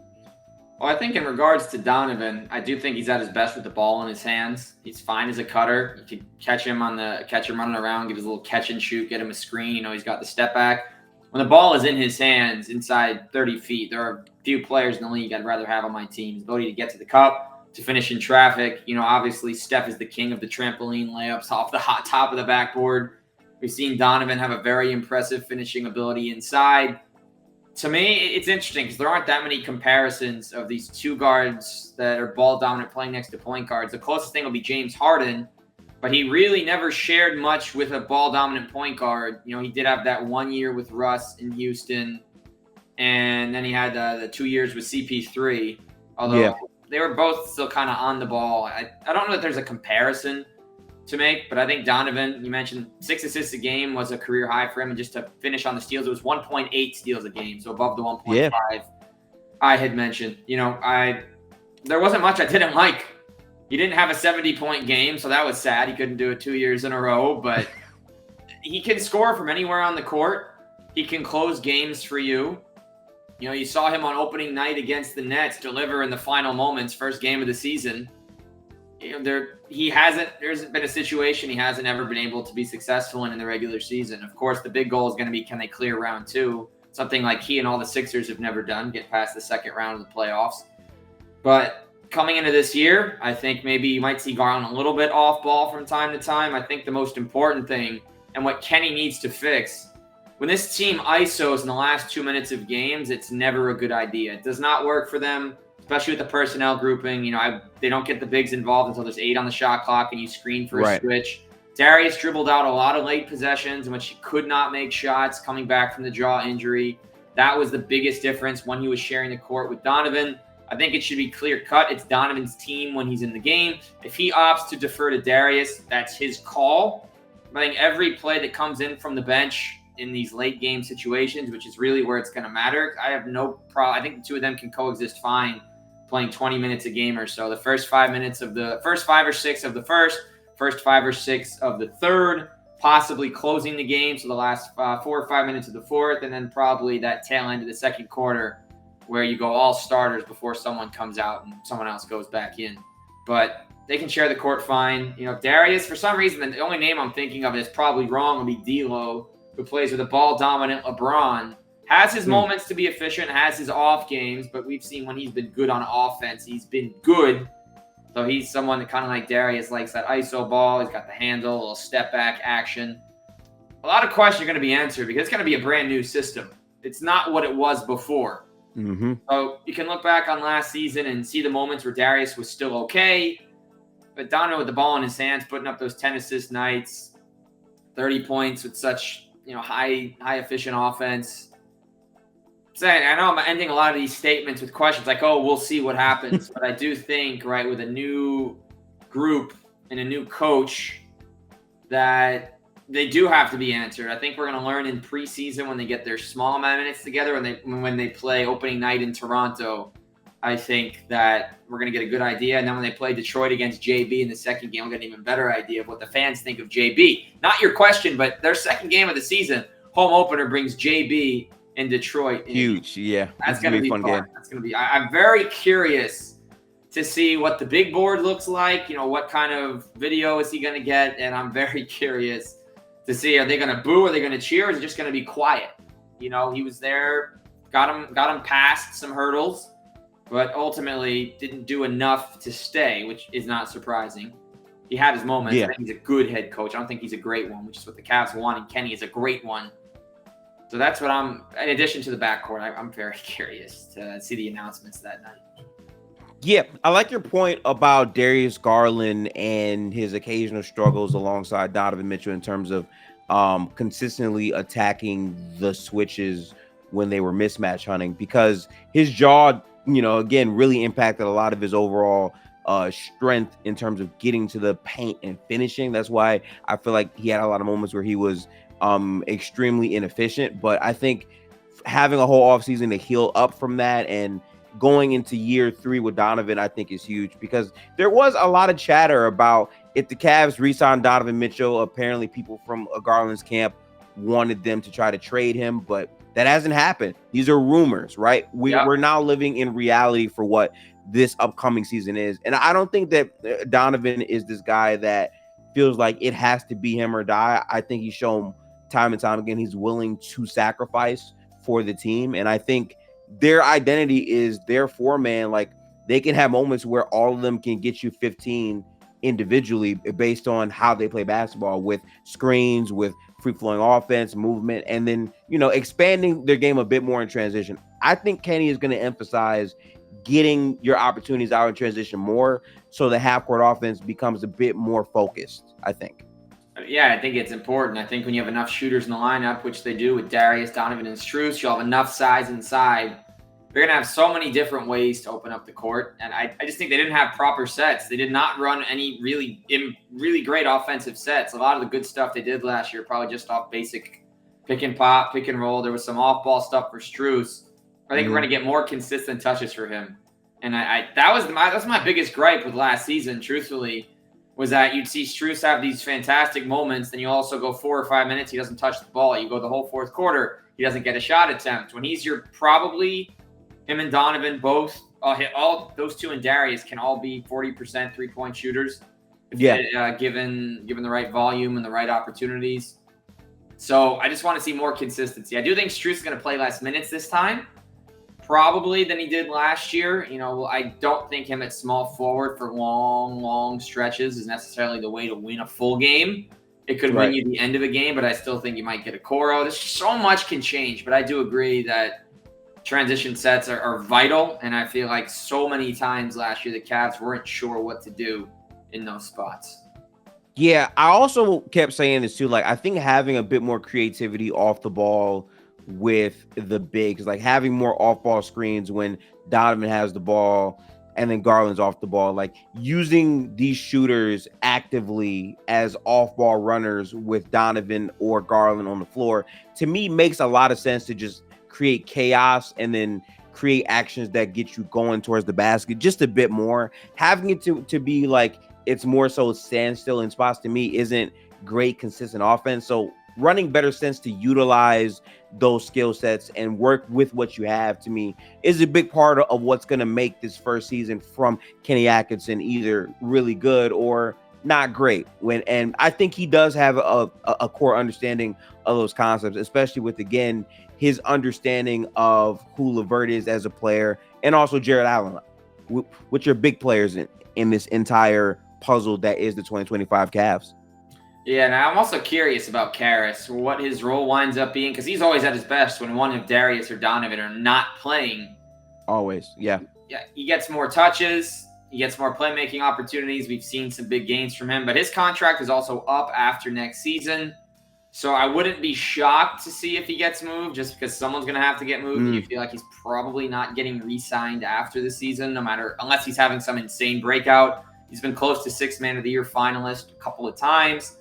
Well, I think in regards to Donovan, I do think he's at his best with the ball in his hands. He's fine as a cutter. You can catch him running around, give his little catch and shoot, get him a screen. He's got the step back. When the ball is in his hands inside 30 feet, there are a few players in the league I'd rather have on my team. His ability to get to the cup, to finish in traffic. Obviously Steph is the king of the trampoline layups off the hot top of the backboard. We've seen Donovan have a very impressive finishing ability inside. To me, it's interesting because there aren't that many comparisons of these two guards that are ball dominant playing next to point guards. The closest thing will be James Harden, but he really never shared much with a ball dominant point guard. He did have that 1 year with Russ in Houston, and then he had the 2 years with CP3. Although they were both still kind of on the ball. I don't know that there's a comparison to make, but I think Donovan, you mentioned 6 assists a game was a career high for him, and just to finish on the steals, it was 1.8 steals a game, so above the 1.5 I had mentioned. There wasn't much I didn't like. He didn't have a 70-point game, so that was sad. He couldn't do it 2 years in a row, but he can score from anywhere on the court. He can close games for you. You saw him on opening night against the Nets deliver in the final moments, first game of the season. There hasn't been a situation he hasn't ever been able to be successful in the regular season. Of course, the big goal is going to be, can they clear round 2? Something like he and all the Sixers have never done, get past the second round of the playoffs. But coming into this year, I think maybe you might see Garland a little bit off ball from time to time. I think the most important thing, and what Kenny needs to fix, when this team ISOs in the last 2 minutes of games, it's never a good idea. It does not work for them, especially with the personnel grouping. They don't get the bigs involved until there's 8 on the shot clock and you screen for a switch. Darius dribbled out a lot of late possessions in which he could not make shots coming back from the jaw injury. That was the biggest difference when he was sharing the court with Donovan. I think it should be clear cut. It's Donovan's team when he's in the game. If he opts to defer to Darius, that's his call. I think every play that comes in from the bench in these late game situations, which is really where it's going to matter, I have no problem. I think the two of them can coexist fine, playing 20 minutes a game or so. The first 5 minutes of the first 5 or 6 of the first 5 or 6 of the third, possibly closing the game. So the last 4 or 5 minutes of the fourth, and then probably that tail end of the second quarter where you go all starters before someone comes out and someone else goes back in. But they can share the court fine. Darius, for some reason, the only name I'm thinking of is probably wrong would be D'Lo, who plays with a ball-dominant LeBron. Has his moments to be efficient, has his off games, but we've seen when he's been good on offense, he's been good. So he's someone that kind of like Darius likes that ISO ball. He's got the handle, a little step-back action. A lot of questions are going to be answered because it's going to be a brand-new system. It's not what it was before. Mm-hmm. So you can look back on last season and see the moments where Darius was still okay, but Donovan with the ball in his hands, putting up those 10 assist nights, 30 points with such high efficient offense. Saying, I know I'm ending a lot of these statements with questions like, oh, we'll see what happens. But I do think, right, with a new group and a new coach, that they do have to be answered. I think we're going to learn in preseason when they get their small amount of minutes together, when they play opening night in Toronto. I think that we're going to get a good idea. And then when they play Detroit against JB in the second game, we'll get an even better idea of what the fans think of JB. Not your question, but their second game of the season, home opener, brings JB in Detroit. Huge, yeah. That's going to be a fun game. That's going to be. I'm very curious to see what the big board looks like. What kind of video is he going to get? And I'm very curious to see, are they going to boo? Are they going to cheer? Or is it just going to be quiet? He was there, got him past some hurdles, but ultimately didn't do enough to stay, which is not surprising. He had his moments. Yeah. I think he's a good head coach. I don't think he's a great one, which is what the Cavs want, and Kenny is a great one. So that's what in addition to the backcourt, I'm very curious to see the announcements that night. Yeah, I like your point about Darius Garland and his occasional struggles alongside Donovan Mitchell in terms of consistently attacking the switches when they were mismatch hunting, because his jaw, again, really impacted a lot of his overall strength in terms of getting to the paint and finishing. That's why I feel like he had a lot of moments where he was extremely inefficient. But I think having a whole offseason to heal up from that and going into year 3 with Donovan, I think is huge, because there was a lot of chatter about if the Cavs re-sign Donovan Mitchell. Apparently people from Garland's camp wanted them to try to trade him, but that hasn't happened. These are rumors, right? We're now living in reality for what this upcoming season is. And I don't think that Donovan is this guy that feels like it has to be him or die. I think he's shown time and time again he's willing to sacrifice for the team. And I think their identity is their 4-man. Like, they can have moments where all of them can get you 15 individually based on how they play basketball, with screens, with free-flowing offense, movement, and then, expanding their game a bit more in transition. I think Kenny is going to emphasize getting your opportunities out in transition more so the half-court offense becomes a bit more focused, I think. Yeah, I think it's important. I think when you have enough shooters in the lineup, which they do with Darius, Donovan, and Strus, you'll have enough size inside. They're going to have so many different ways to open up the court. And I just think they didn't have proper sets. They did not run any really great offensive sets. A lot of the good stuff they did last year, probably just off basic pick and pop, pick and roll. There was some off-ball stuff for Strus. I think we're going to get more consistent touches for him. And that's my biggest gripe with last season, truthfully, was that you'd see Strus have these fantastic moments, then you also go 4 or 5 minutes, he doesn't touch the ball. You go the whole fourth quarter, he doesn't get a shot attempt. When he's him and Donovan both, all those two and Darius can all be 40% three-point shooters. Given the right volume and the right opportunities. So I just want to see more consistency. I do think Strus is going to play less minutes this time, probably than he did last year. I don't think him at small forward for long stretches is necessarily the way to win a full game. It could win you the end of a game, but I still think you might get a Coro. There's so much can change, but I do agree that transition sets are vital, and I feel like so many times last year the Cavs weren't sure what to do in those spots. Yeah, I also kept saying this too. Like, I think having a bit more creativity off the ball with the bigs, like having more off-ball screens when Donovan has the ball and then Garland's off the ball, like using these shooters actively as off-ball runners with Donovan or Garland on the floor, to me makes a lot of sense to just create chaos and then create actions that get you going towards the basket just a bit more. Having it to be like it's more so standstill in spots, to me, isn't great consistent offense. So running better sense to utilize those skill sets and work with what you have, to me, is a big part of what's going to make this first season from Kenny Atkinson either really good or not great. And I think he does have a core understanding of those concepts, especially with, again, his understanding of who LeVert is as a player, and also Jared Allen, which are big players in this entire puzzle that is the 2025 Cavs. Yeah, and I'm also curious about Karras, what his role winds up being, because he's always at his best when one of Darius or Donovan are not playing. Always, yeah. Yeah, he gets more touches. He gets more playmaking opportunities. We've seen some big gains from him, but his contract is also up after next season. So I wouldn't be shocked to see if he gets moved, just because someone's going to have to get moved. And you feel like he's probably not getting re-signed after the season, unless he's having some insane breakout. He's been close to 6th Man of the Year finalist a couple of times.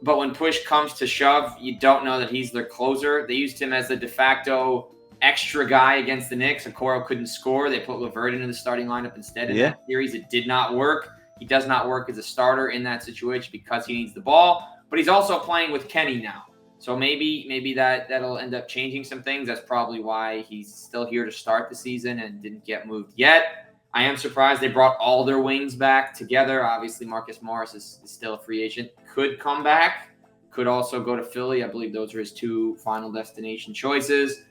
But when push comes to shove, you don't know that he's their closer. They used him as the de facto extra guy against the Knicks. Okoro couldn't score. They put LeVert into the starting lineup instead in that series. It did not work. He does not work as a starter in that situation because he needs the ball. But he's also playing with Kenny now. So maybe that'll end up changing some things. That's probably why he's still here to start the season and didn't get moved yet. I am surprised they brought all their wings back together. Obviously, Marcus Morris is still a free agent. Could come back. Could also go to Philly. I believe those are his 2 final destination choices.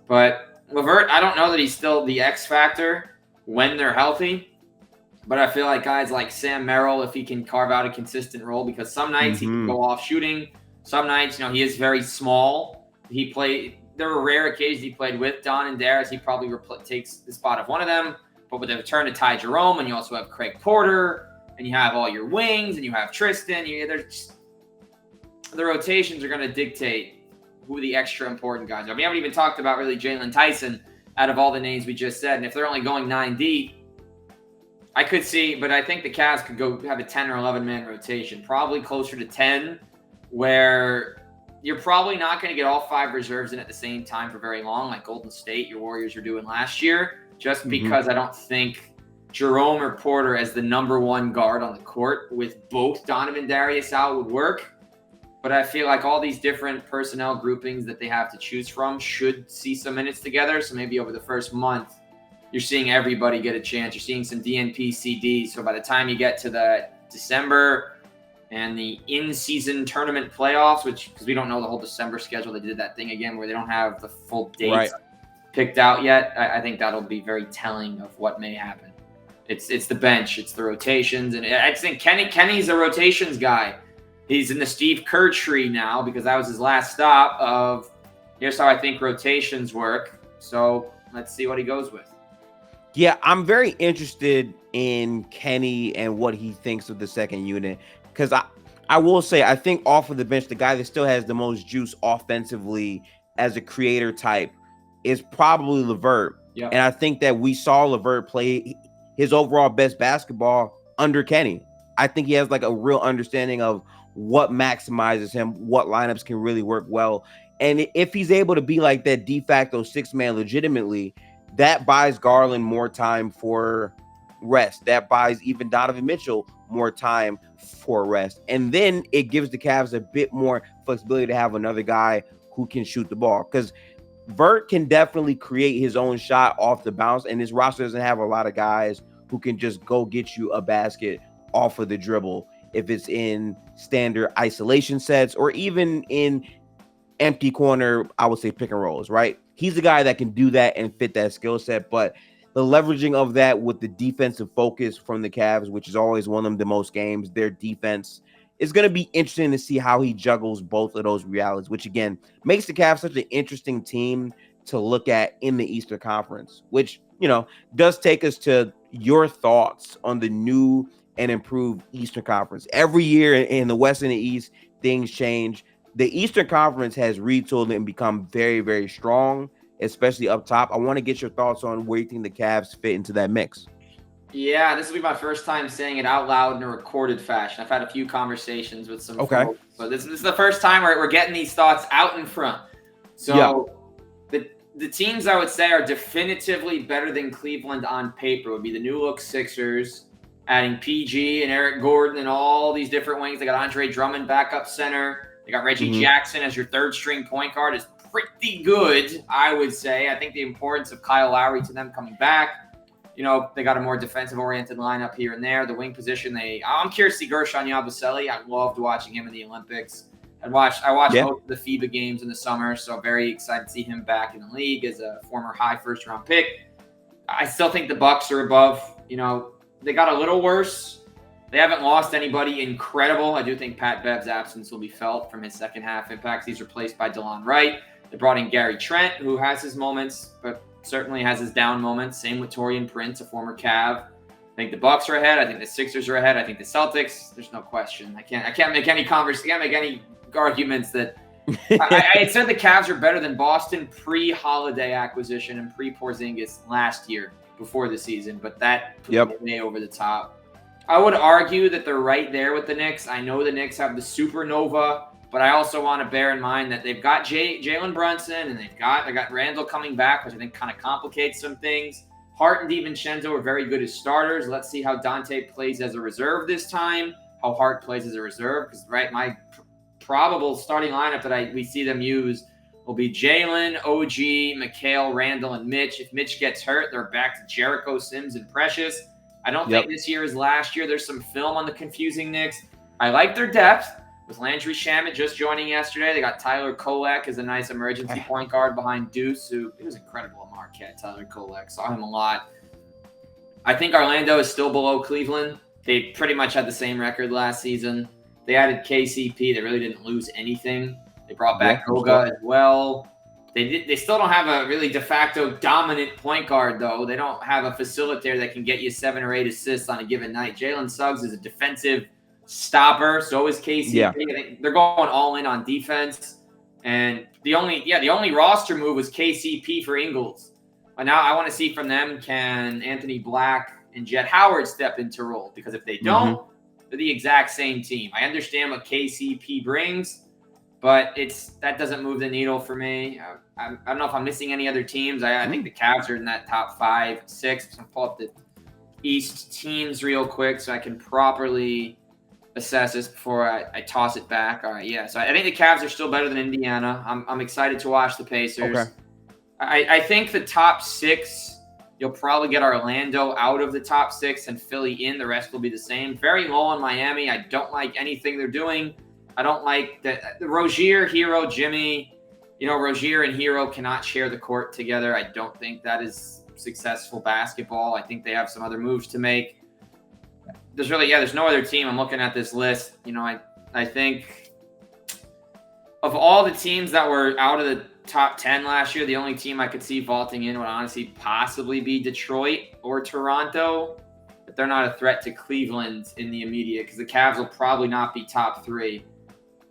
But LeVert, I don't know that he's still the X factor when they're healthy. But I feel like guys like Sam Merrill, if he can carve out a consistent role, because some nights he can go off shooting. Some nights, he is very small. There were rare occasions he played with Don and Darius. He probably takes the spot of one of them. But with the return to Ty Jerome, and you also have Craig Porter, and you have all your wings, and you have Tristan, the rotations are going to dictate who the extra important guys are. We haven't even talked about really Jalen Tyson out of all the names we just said. And if they're only going 9 deep, I could see, but I think the Cavs could go have a 10 or 11-man rotation, probably closer to 10, where you're probably not going to get all 5 reserves in at the same time for very long, like Golden State, your Warriors are doing last year, just because I don't think Jerome or Porter as the number 1 guard on the court with both Donovan and Darius out would work. But I feel like all these different personnel groupings that they have to choose from should see some minutes together. So maybe over the first month, you're seeing everybody get a chance. You're seeing some DNP CDs. So by the time you get to the December and the in-season tournament playoffs, because we don't know the whole December schedule, they did that thing again where they don't have the full dates picked out yet. I think that'll be very telling of what may happen. It's the bench, it's the rotations, and I just think Kenny's a rotations guy. He's in the Steve Kerr tree now because that was his last stop of here's how I think rotations work. So let's see what he goes with. Yeah, I'm very interested in Kenny and what he thinks of the second unit because I will say I think off of the bench, the guy that still has the most juice offensively as a creator type is probably LeVert. Yep. And I think that we saw LeVert play his overall best basketball under Kenny. I think he has like a real understanding of what maximizes him, what lineups can really work well. And if he's able to be like that de facto six man legitimately, that buys Garland more time for rest. That buys even Donovan Mitchell more time for rest. And then it gives the Cavs a bit more flexibility to have another guy who can shoot the ball. Because Vert can definitely create his own shot off the bounce. And this roster doesn't have a lot of guys who can just go get you a basket off of the dribble. If it's in standard isolation sets or even in empty corner, I would say pick and rolls, right? He's the guy that can do that and fit that skill set. But the leveraging of that with the defensive focus from the Cavs, which is always won them the most games, their defense is going to be interesting to see how he juggles both of those realities, which again makes the Cavs such an interesting team to look at in the Eastern Conference, which, you know, does take us to your thoughts on the new and improved Eastern Conference. Every year in the West and the East, things change. The Eastern Conference has retooled and become very, very strong, especially up top. I want to get your thoughts on where you think the Cavs fit into that mix. Yeah, this will be my first time saying it out loud in a recorded fashion. I've had a few conversations with some folks, but this is the first time we're getting these thoughts out in front. So the teams I would say are definitively better than Cleveland on paper would be the new look Sixers, adding PG and Eric Gordon and all these different wings. They got Andre Drummond backup center. They got Reggie Jackson as your third string point guard is pretty good, I would say. I think the importance of Kyle Lowry to them coming back. You know, they got a more defensive-oriented lineup here and there. The wing position, I'm curious to see Gershon Yabusele. I loved watching him in the Olympics. I watched most of the FIBA games in the summer, so very excited to see him back in the league as a former high first-round pick. I still think the Bucks are above. You know, they got a little worse. They haven't lost anybody incredible. I do think Pat Bev's absence will be felt from his second-half impacts. He's replaced by DeLon Wright. They brought in Gary Trent, who has his moments, but certainly has his down moments. Same with Taurean Prince, a former Cav. I think the Bucks are ahead. I think the Sixers are ahead. I think the Celtics. There's no question. I can't make any arguments that. I said the Cavs are better than Boston pre-Holiday acquisition and pre-Porzingis last year before the season, but that put them way over the top. I would argue that they're right there with the Knicks. I know the Knicks have the supernova, but I also want to bear in mind that they've got Jalen Brunson and they got Randall coming back, which I think kind of complicates some things. Hart and DiVincenzo are very good as starters. Let's see how Dante plays as a reserve this time, how Hart plays as a reserve. Because, my probable starting lineup that we see them use will be Jalen, OG, Mikhail, Randall, and Mitch. If Mitch gets hurt, they're back to Jericho, Sims, and Precious. I don't think this year is last year. There's some film on the confusing Knicks. I like their depth. With Landry Shamet just joining yesterday, they got Tyler Kolek as a nice emergency point guard behind Deuce, who he was incredible at Marquette. Tyler Kolek, saw him a lot. I think Orlando is still below Cleveland. They pretty much had the same record last season. They added KCP. They really didn't lose anything. They brought back Goga as well. They still don't have a really de facto dominant point guard, though. They don't have a facilitator that can get you 7 or 8 assists on a given night. Jalen Suggs is a defensive stopper. So is KCP. Yeah. I think they're going all in on defense. And the only roster move was KCP for Ingles. But now I want to see from them, can Anthony Black and Jet Howard step into role? Because if they don't, they're the exact same team. I understand what KCP brings, but that doesn't move the needle for me. I don't know if I'm missing any other teams. I think the Cavs are in that top 5, 6. I'm going to pull up the East teams real quick so I can properly assess this before I toss it back. All right, yeah. So I think the Cavs are still better than Indiana. I'm excited to watch the Pacers. Okay. I think the top 6, you'll probably get Orlando out of the top 6 and Philly in. The rest will be the same. Very low on Miami. I don't like anything they're doing. I don't like the Rozier, Hero, Jimmy. You know, Rozier and Hero cannot share the court together. I don't think that is successful basketball. I think they have some other moves to make. There's no other team. I'm looking at this list. You know, I think of all the teams that were out of the top 10 last year, the only team I could see vaulting in would honestly possibly be Detroit or Toronto. But they're not a threat to Cleveland in the immediate because the Cavs will probably not be top 3.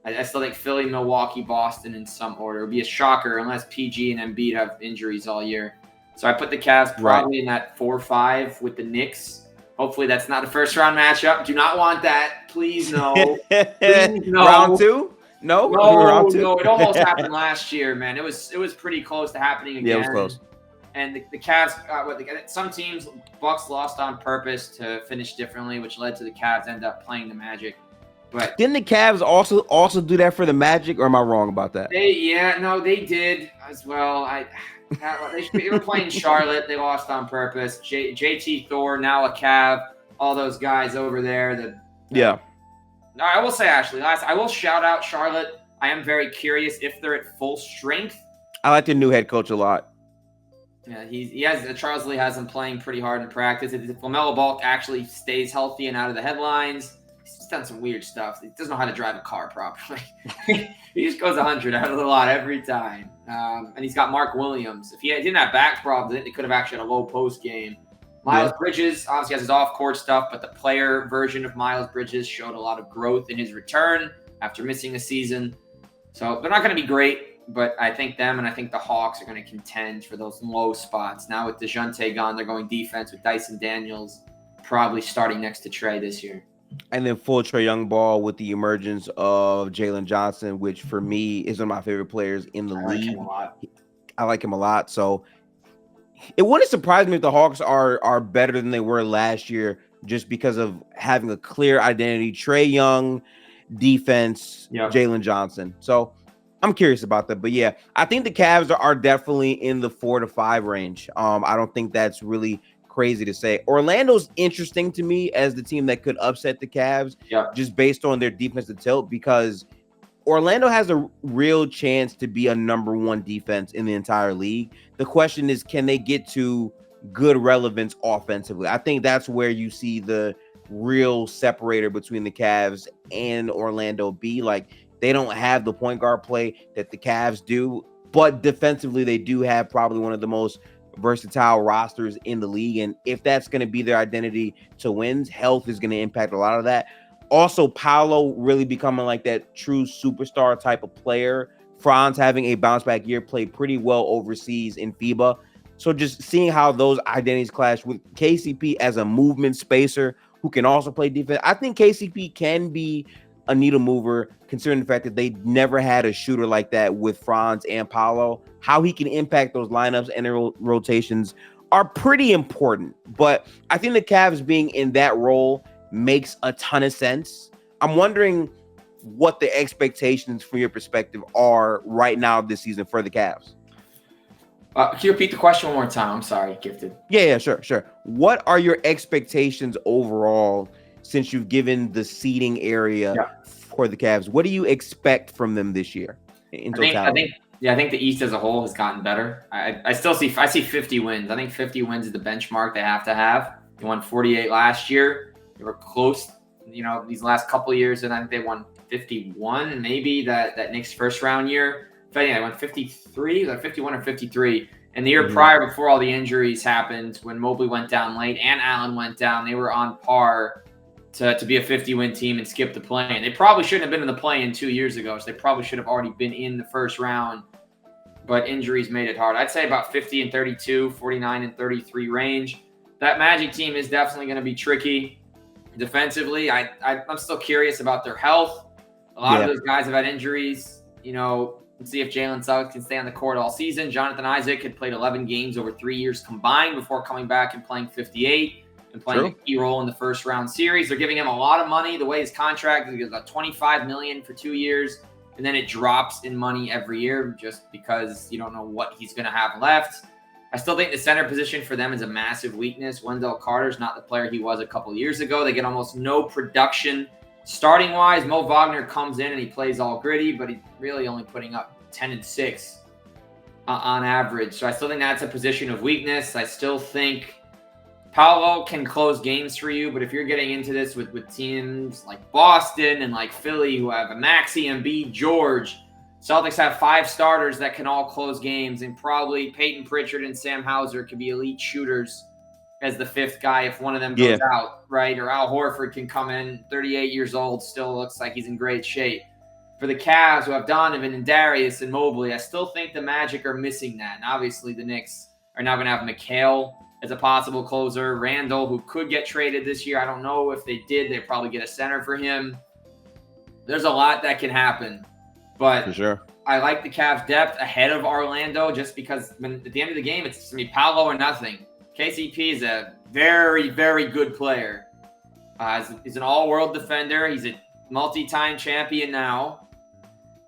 I still think Philly, Milwaukee, Boston in some order. It would be a shocker unless PG and Embiid have injuries all year. So I put the Cavs probably in that 4-5 with the Knicks. Hopefully that's not a first-round matchup. Do not want that. Please no. Please no. Round 2? No? Round 2? No. It almost happened last year, man. It was pretty close to happening again. Yeah, it was close. And the Cavs, some teams, Bucks lost on purpose to finish differently, which led to the Cavs end up playing the Magic. But didn't the Cavs also do that for the Magic, or am I wrong about that? They did as well. They were playing Charlotte. They lost on purpose. JT Thor, now a Cav. All those guys over there. I will say, Ashley, I will shout out Charlotte. I am very curious if they're at full strength. I like their new head coach a lot. Yeah, Charles Lee has him playing pretty hard in practice. If LaMelo Ball actually stays healthy and out of the headlines, he's just done some weird stuff. He doesn't know how to drive a car properly. He just goes 100 out of the lot every time. And he's got Mark Williams. If he didn't have back problems, they could have actually had a low post game. Miles Bridges obviously has his off-court stuff, but the player version of Miles Bridges showed a lot of growth in his return after missing a season. So they're not going to be great. But I think them and I think the Hawks are going to contend for those low spots. Now with DeJounte gone, they're going defense with Dyson Daniels probably starting next to Trey this year. And then full Trae Young ball with the emergence of Jalen Johnson, which for me is one of my favorite players in the league. I like him a lot. So it wouldn't surprise me if the Hawks are better than they were last year just because of having a clear identity. Trae Young, defense, Jalen Johnson. So I'm curious about that, but yeah, I think the Cavs are definitely in the 4 to 5 range. I don't think that's really crazy to say. Orlando's interesting to me as the team that could upset the Cavs, just based on their defensive tilt, because Orlando has a real chance to be a number 1 defense in the entire league. The question is, can they get to good relevance offensively? I think that's where you see the real separator between the Cavs and Orlando be. Like, they don't have the point guard play that the Cavs do, but defensively, they do have probably one of the most versatile rosters in the league. And if that's going to be their identity to wins, health is going to impact a lot of that. Also, Paolo really becoming like that true superstar type of player. Franz having a bounce back year, played pretty well overseas in FIBA. So just seeing how those identities clash with KCP as a movement spacer who can also play defense. I think KCP can be a needle mover, considering the fact that they never had a shooter like that with Franz and Paolo. How he can impact those lineups and their rotations are pretty important. But I think the Cavs being in that role makes a ton of sense. I'm wondering what the expectations from your perspective are right now this season for the Cavs. Can you repeat the question one more time? I'm sorry, Gifted. Yeah, sure. What are your expectations overall since you've given the seeding area for the Cavs? What do you expect from them this year in totality? I think the East as a whole has gotten better. I see 50 wins. I think 50 wins is the benchmark they have to have. They won 48 last year. They were close, these last couple of years, and I think they won 51, maybe that Knicks first round year. I think I won 53, like 51 or 53. And the year prior, before all the injuries happened, when Mobley went down late and Allen went down, they were on par to be a 50-win team and skip the play-in. They probably shouldn't have been in the play-in 2 years ago, so they probably should have already been in the first round, but injuries made it hard. I'd say about 50 and 32, 49 and 33 range. That Magic team is definitely going to be tricky defensively. I'm still curious about their health. A lot of those guys have had injuries. Let's see if Jalen Suggs can stay on the court all season. Jonathan Isaac had played 11 games over 3 years combined before coming back and playing 58 and playing a key role in the first round series. They're giving him a lot of money. The way his contract is about $25 million for 2 years, and then it drops in money every year just because you don't know what he's going to have left. I still think the center position for them is a massive weakness. Wendell Carter's not the player he was a couple years ago. They get almost no production. Starting wise, Mo Wagner comes in and he plays all gritty, but he's really only putting up 10 and 6 on average. So I still think that's a position of weakness. I still think Paolo can close games for you, but if you're getting into this with teams like Boston and like Philly who have a Maxey, Embiid, George, Celtics have 5 starters that can all close games, and probably Peyton Pritchard and Sam Hauser could be elite shooters as the 5th guy if one of them goes out, right? Or Al Horford can come in, 38 years old, still looks like he's in great shape. For the Cavs, who have Donovan and Darius and Mobley, I still think the Magic are missing that. And obviously the Knicks are now going to have McHale as a possible closer. Randall, who could get traded this year. I don't know if they did. They'd probably get a center for him. There's a lot that can happen. But for sure, I like the Cavs' depth ahead of Orlando just because at the end of the game, it's going to be Paolo or nothing. KCP is a very, very good player. He's an all-world defender. He's a multi-time champion now.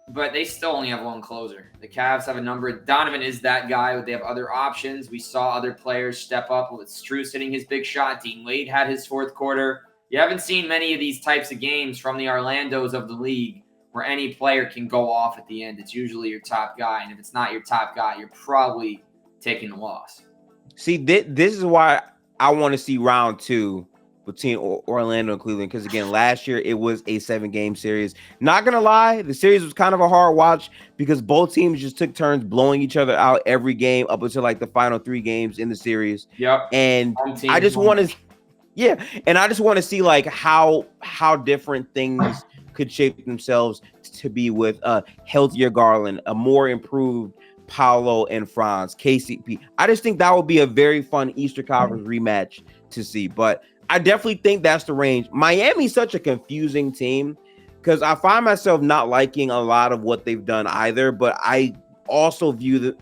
But they still only have one closer. The Cavs have a number. Donovan is that guy, but they have other options. We saw other players step up with Strus hitting his big shot. Dean Wade had his 4th quarter. You haven't seen many of these types of games from the Orlandos of the league where any player can go off at the end. It's usually your top guy. And if it's not your top guy, you're probably taking the loss. See, this is why I want to see round 2 between Orlando and Cleveland, because again, last year it was a 7-game series. Not gonna lie, the series was kind of a hard watch because both teams just took turns blowing each other out every game up until like the final 3 games in the series. Yep. And I just want to see like how different things could shape themselves to be with a healthier Garland, a more improved Paolo and Franz, KCP. I just think that would be a very fun Eastern Conference rematch to see. But I definitely think that's the range. Miami's such a confusing team because I find myself not liking a lot of what they've done either. But I also view them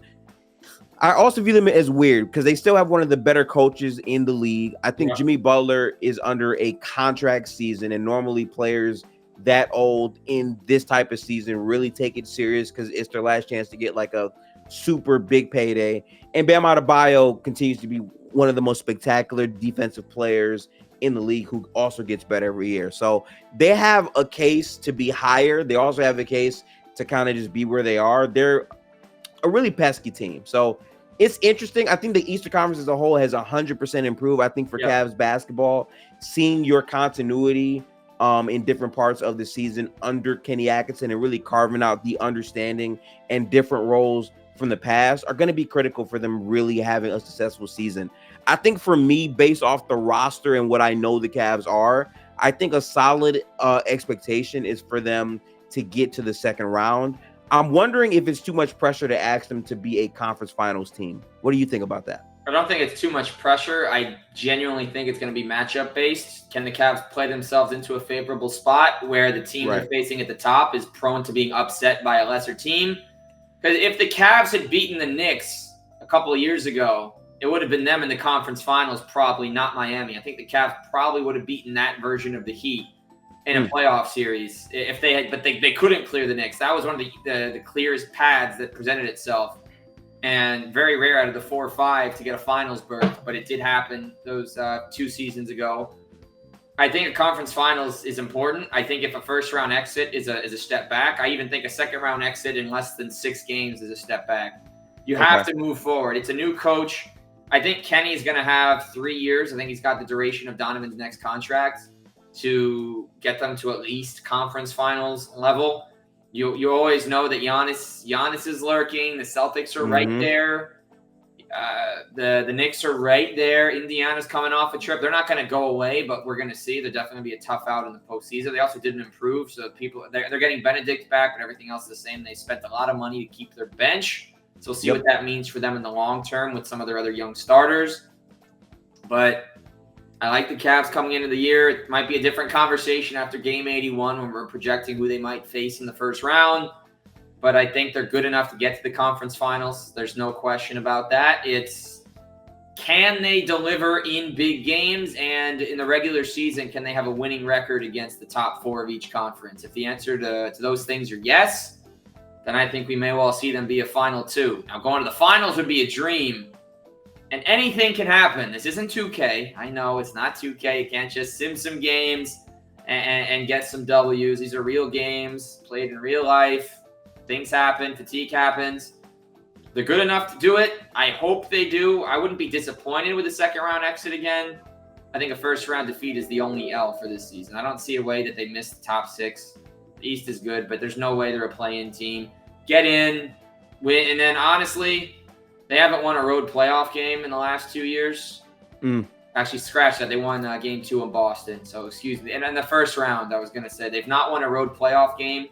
as weird because they still have one of the better coaches in the league. I think Jimmy Butler is under a contract season, and normally players that old in this type of season really take it serious because it's their last chance to get like a super big payday. And Bam Adebayo continues to be one of the most spectacular defensive players in the league who also gets better every year. So they have a case to be higher. They also have a case to kind of just be where they are. They're a really pesky team. So it's interesting. I think the Eastern Conference as a whole has 100% improved. I think for Cavs basketball, seeing your continuity in different parts of the season under Kenny Atkinson and really carving out the understanding and different roles from the past are going to be critical for them really having a successful season. I think for me, based off the roster and what I know the Cavs are, I think a solid expectation is for them to get to the second round. I'm wondering if it's too much pressure to ask them to be a conference finals team. What do you think about that? I don't think it's too much pressure. I genuinely think it's going to be matchup based. Can the Cavs play themselves into a favorable spot where the team they're facing at the top is prone to being upset by a lesser team? Because if the Cavs had beaten the Knicks a couple of years ago, it would have been them in the conference finals, probably not Miami. I think the Cavs probably would have beaten that version of the Heat in a playoff series if they had, but they couldn't clear the Knicks. That was one of the clearest paths that presented itself. And very rare out of the 4 or 5 to get a finals berth, but it did happen those 2 seasons ago. I think a conference finals is important. I think if a first round exit is a step back, I even think a second round exit in less than 6 games is a step back. You have to move forward. It's a new coach. I think Kenny's going to have 3 years. I think he's got the duration of Donovan's next contract to get them to at least conference finals level. You always know that Giannis is lurking. The Celtics are right there. The Knicks are right there. Indiana's coming off a trip. They're not going to go away, but we're going to see. They're definitely going to be a tough out in the postseason. They also didn't improve, so they're getting Benedict back, but everything else is the same. They spent a lot of money to keep their bench, so we'll see what that means for them in the long term with some of their other young starters. But I like the Cavs coming into the year. It might be a different conversation after Game 81 when we're projecting who they might face in the first round. But I think they're good enough to get to the conference finals. There's no question about that. It's can they deliver in big games, and in the regular season, can they have a winning record against the top 4 of each conference? If the answer to those things are yes, then I think we may well see them be a final 2. Now, going to the finals would be a dream. And anything can happen. This isn't 2K. I know it's not 2K. You can't just sim some games and get some W's. These are real games played in real life. Things happen. Fatigue happens. They're good enough to do it. I hope they do. I wouldn't be disappointed with a second round exit again. I think a first round defeat is the only L for this season. I don't see a way that they miss the top 6. The East is good, but there's no way they're a play-in team. Get in, win, and then honestly, they haven't won a road playoff game in the last 2 years. Actually, scratch that. They won game 2 in Boston, so excuse me. And in the first round, I was going to say, they've not won a road playoff game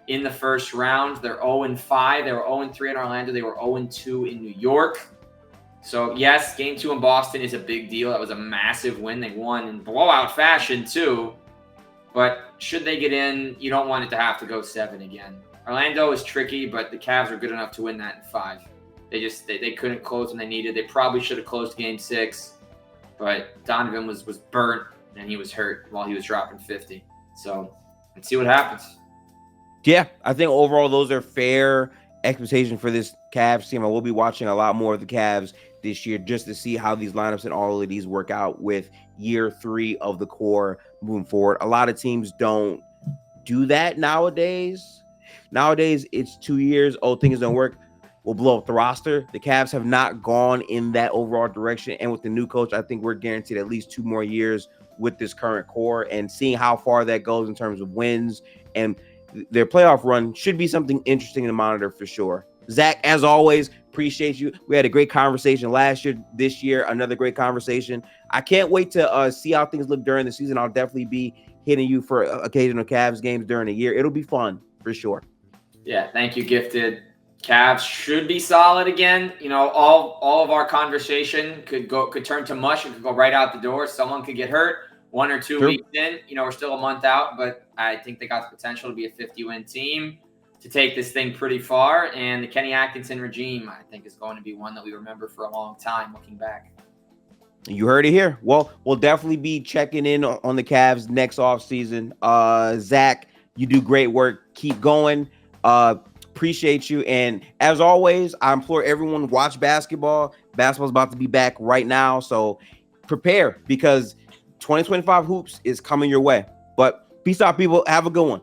in the first round. They're 0-5. They were 0-3 in Orlando. They were 0-2 in New York. So, yes, game 2 in Boston is a big deal. That was a massive win. They won in blowout fashion, too. But should they get in, you don't want it to have to go 7 again. Orlando is tricky, but the Cavs are good enough to win that in 5. They couldn't close when they needed. They probably should have closed game 6. But Donovan was burnt, and he was hurt while he was dropping 50. So, let's see what happens. Yeah, I think overall those are fair expectations for this Cavs team. I will be watching a lot more of the Cavs this year just to see how these lineups and all of these work out with year 3 of the core moving forward. A lot of teams don't do that nowadays. Nowadays, it's 2 years. Oh, things don't work. We'll blow up the roster. The Cavs have not gone in that overall direction. And with the new coach, I think we're guaranteed at least 2 more years with this current core, and seeing how far that goes in terms of wins and their playoff run should be something interesting to monitor for sure. Zach, as always, appreciate you. We had a great conversation last year. This year, another great conversation. I can't wait to see how things look during the season. I'll definitely be hitting you for occasional Cavs games during the year. It'll be fun for sure. Yeah, thank you, Gifted. Cavs should be solid again. You know, all of our conversation could turn to mush and could go right out the door. Someone could get hurt 1 or 2 weeks in. You know, we're still a month out, but I think they got the potential to be a 50-win team, to take this thing pretty far. And the Kenny Atkinson regime, I think, is going to be one that we remember for a long time looking back. You heard it here. Well, we'll definitely be checking in on the Cavs next offseason. Zach, you do great work. Keep going. Appreciate you. And as always, I implore everyone, watch basketball. Basketball's about to be back right now. So prepare, because 2025 hoops is coming your way. But peace out, people. Have a good one.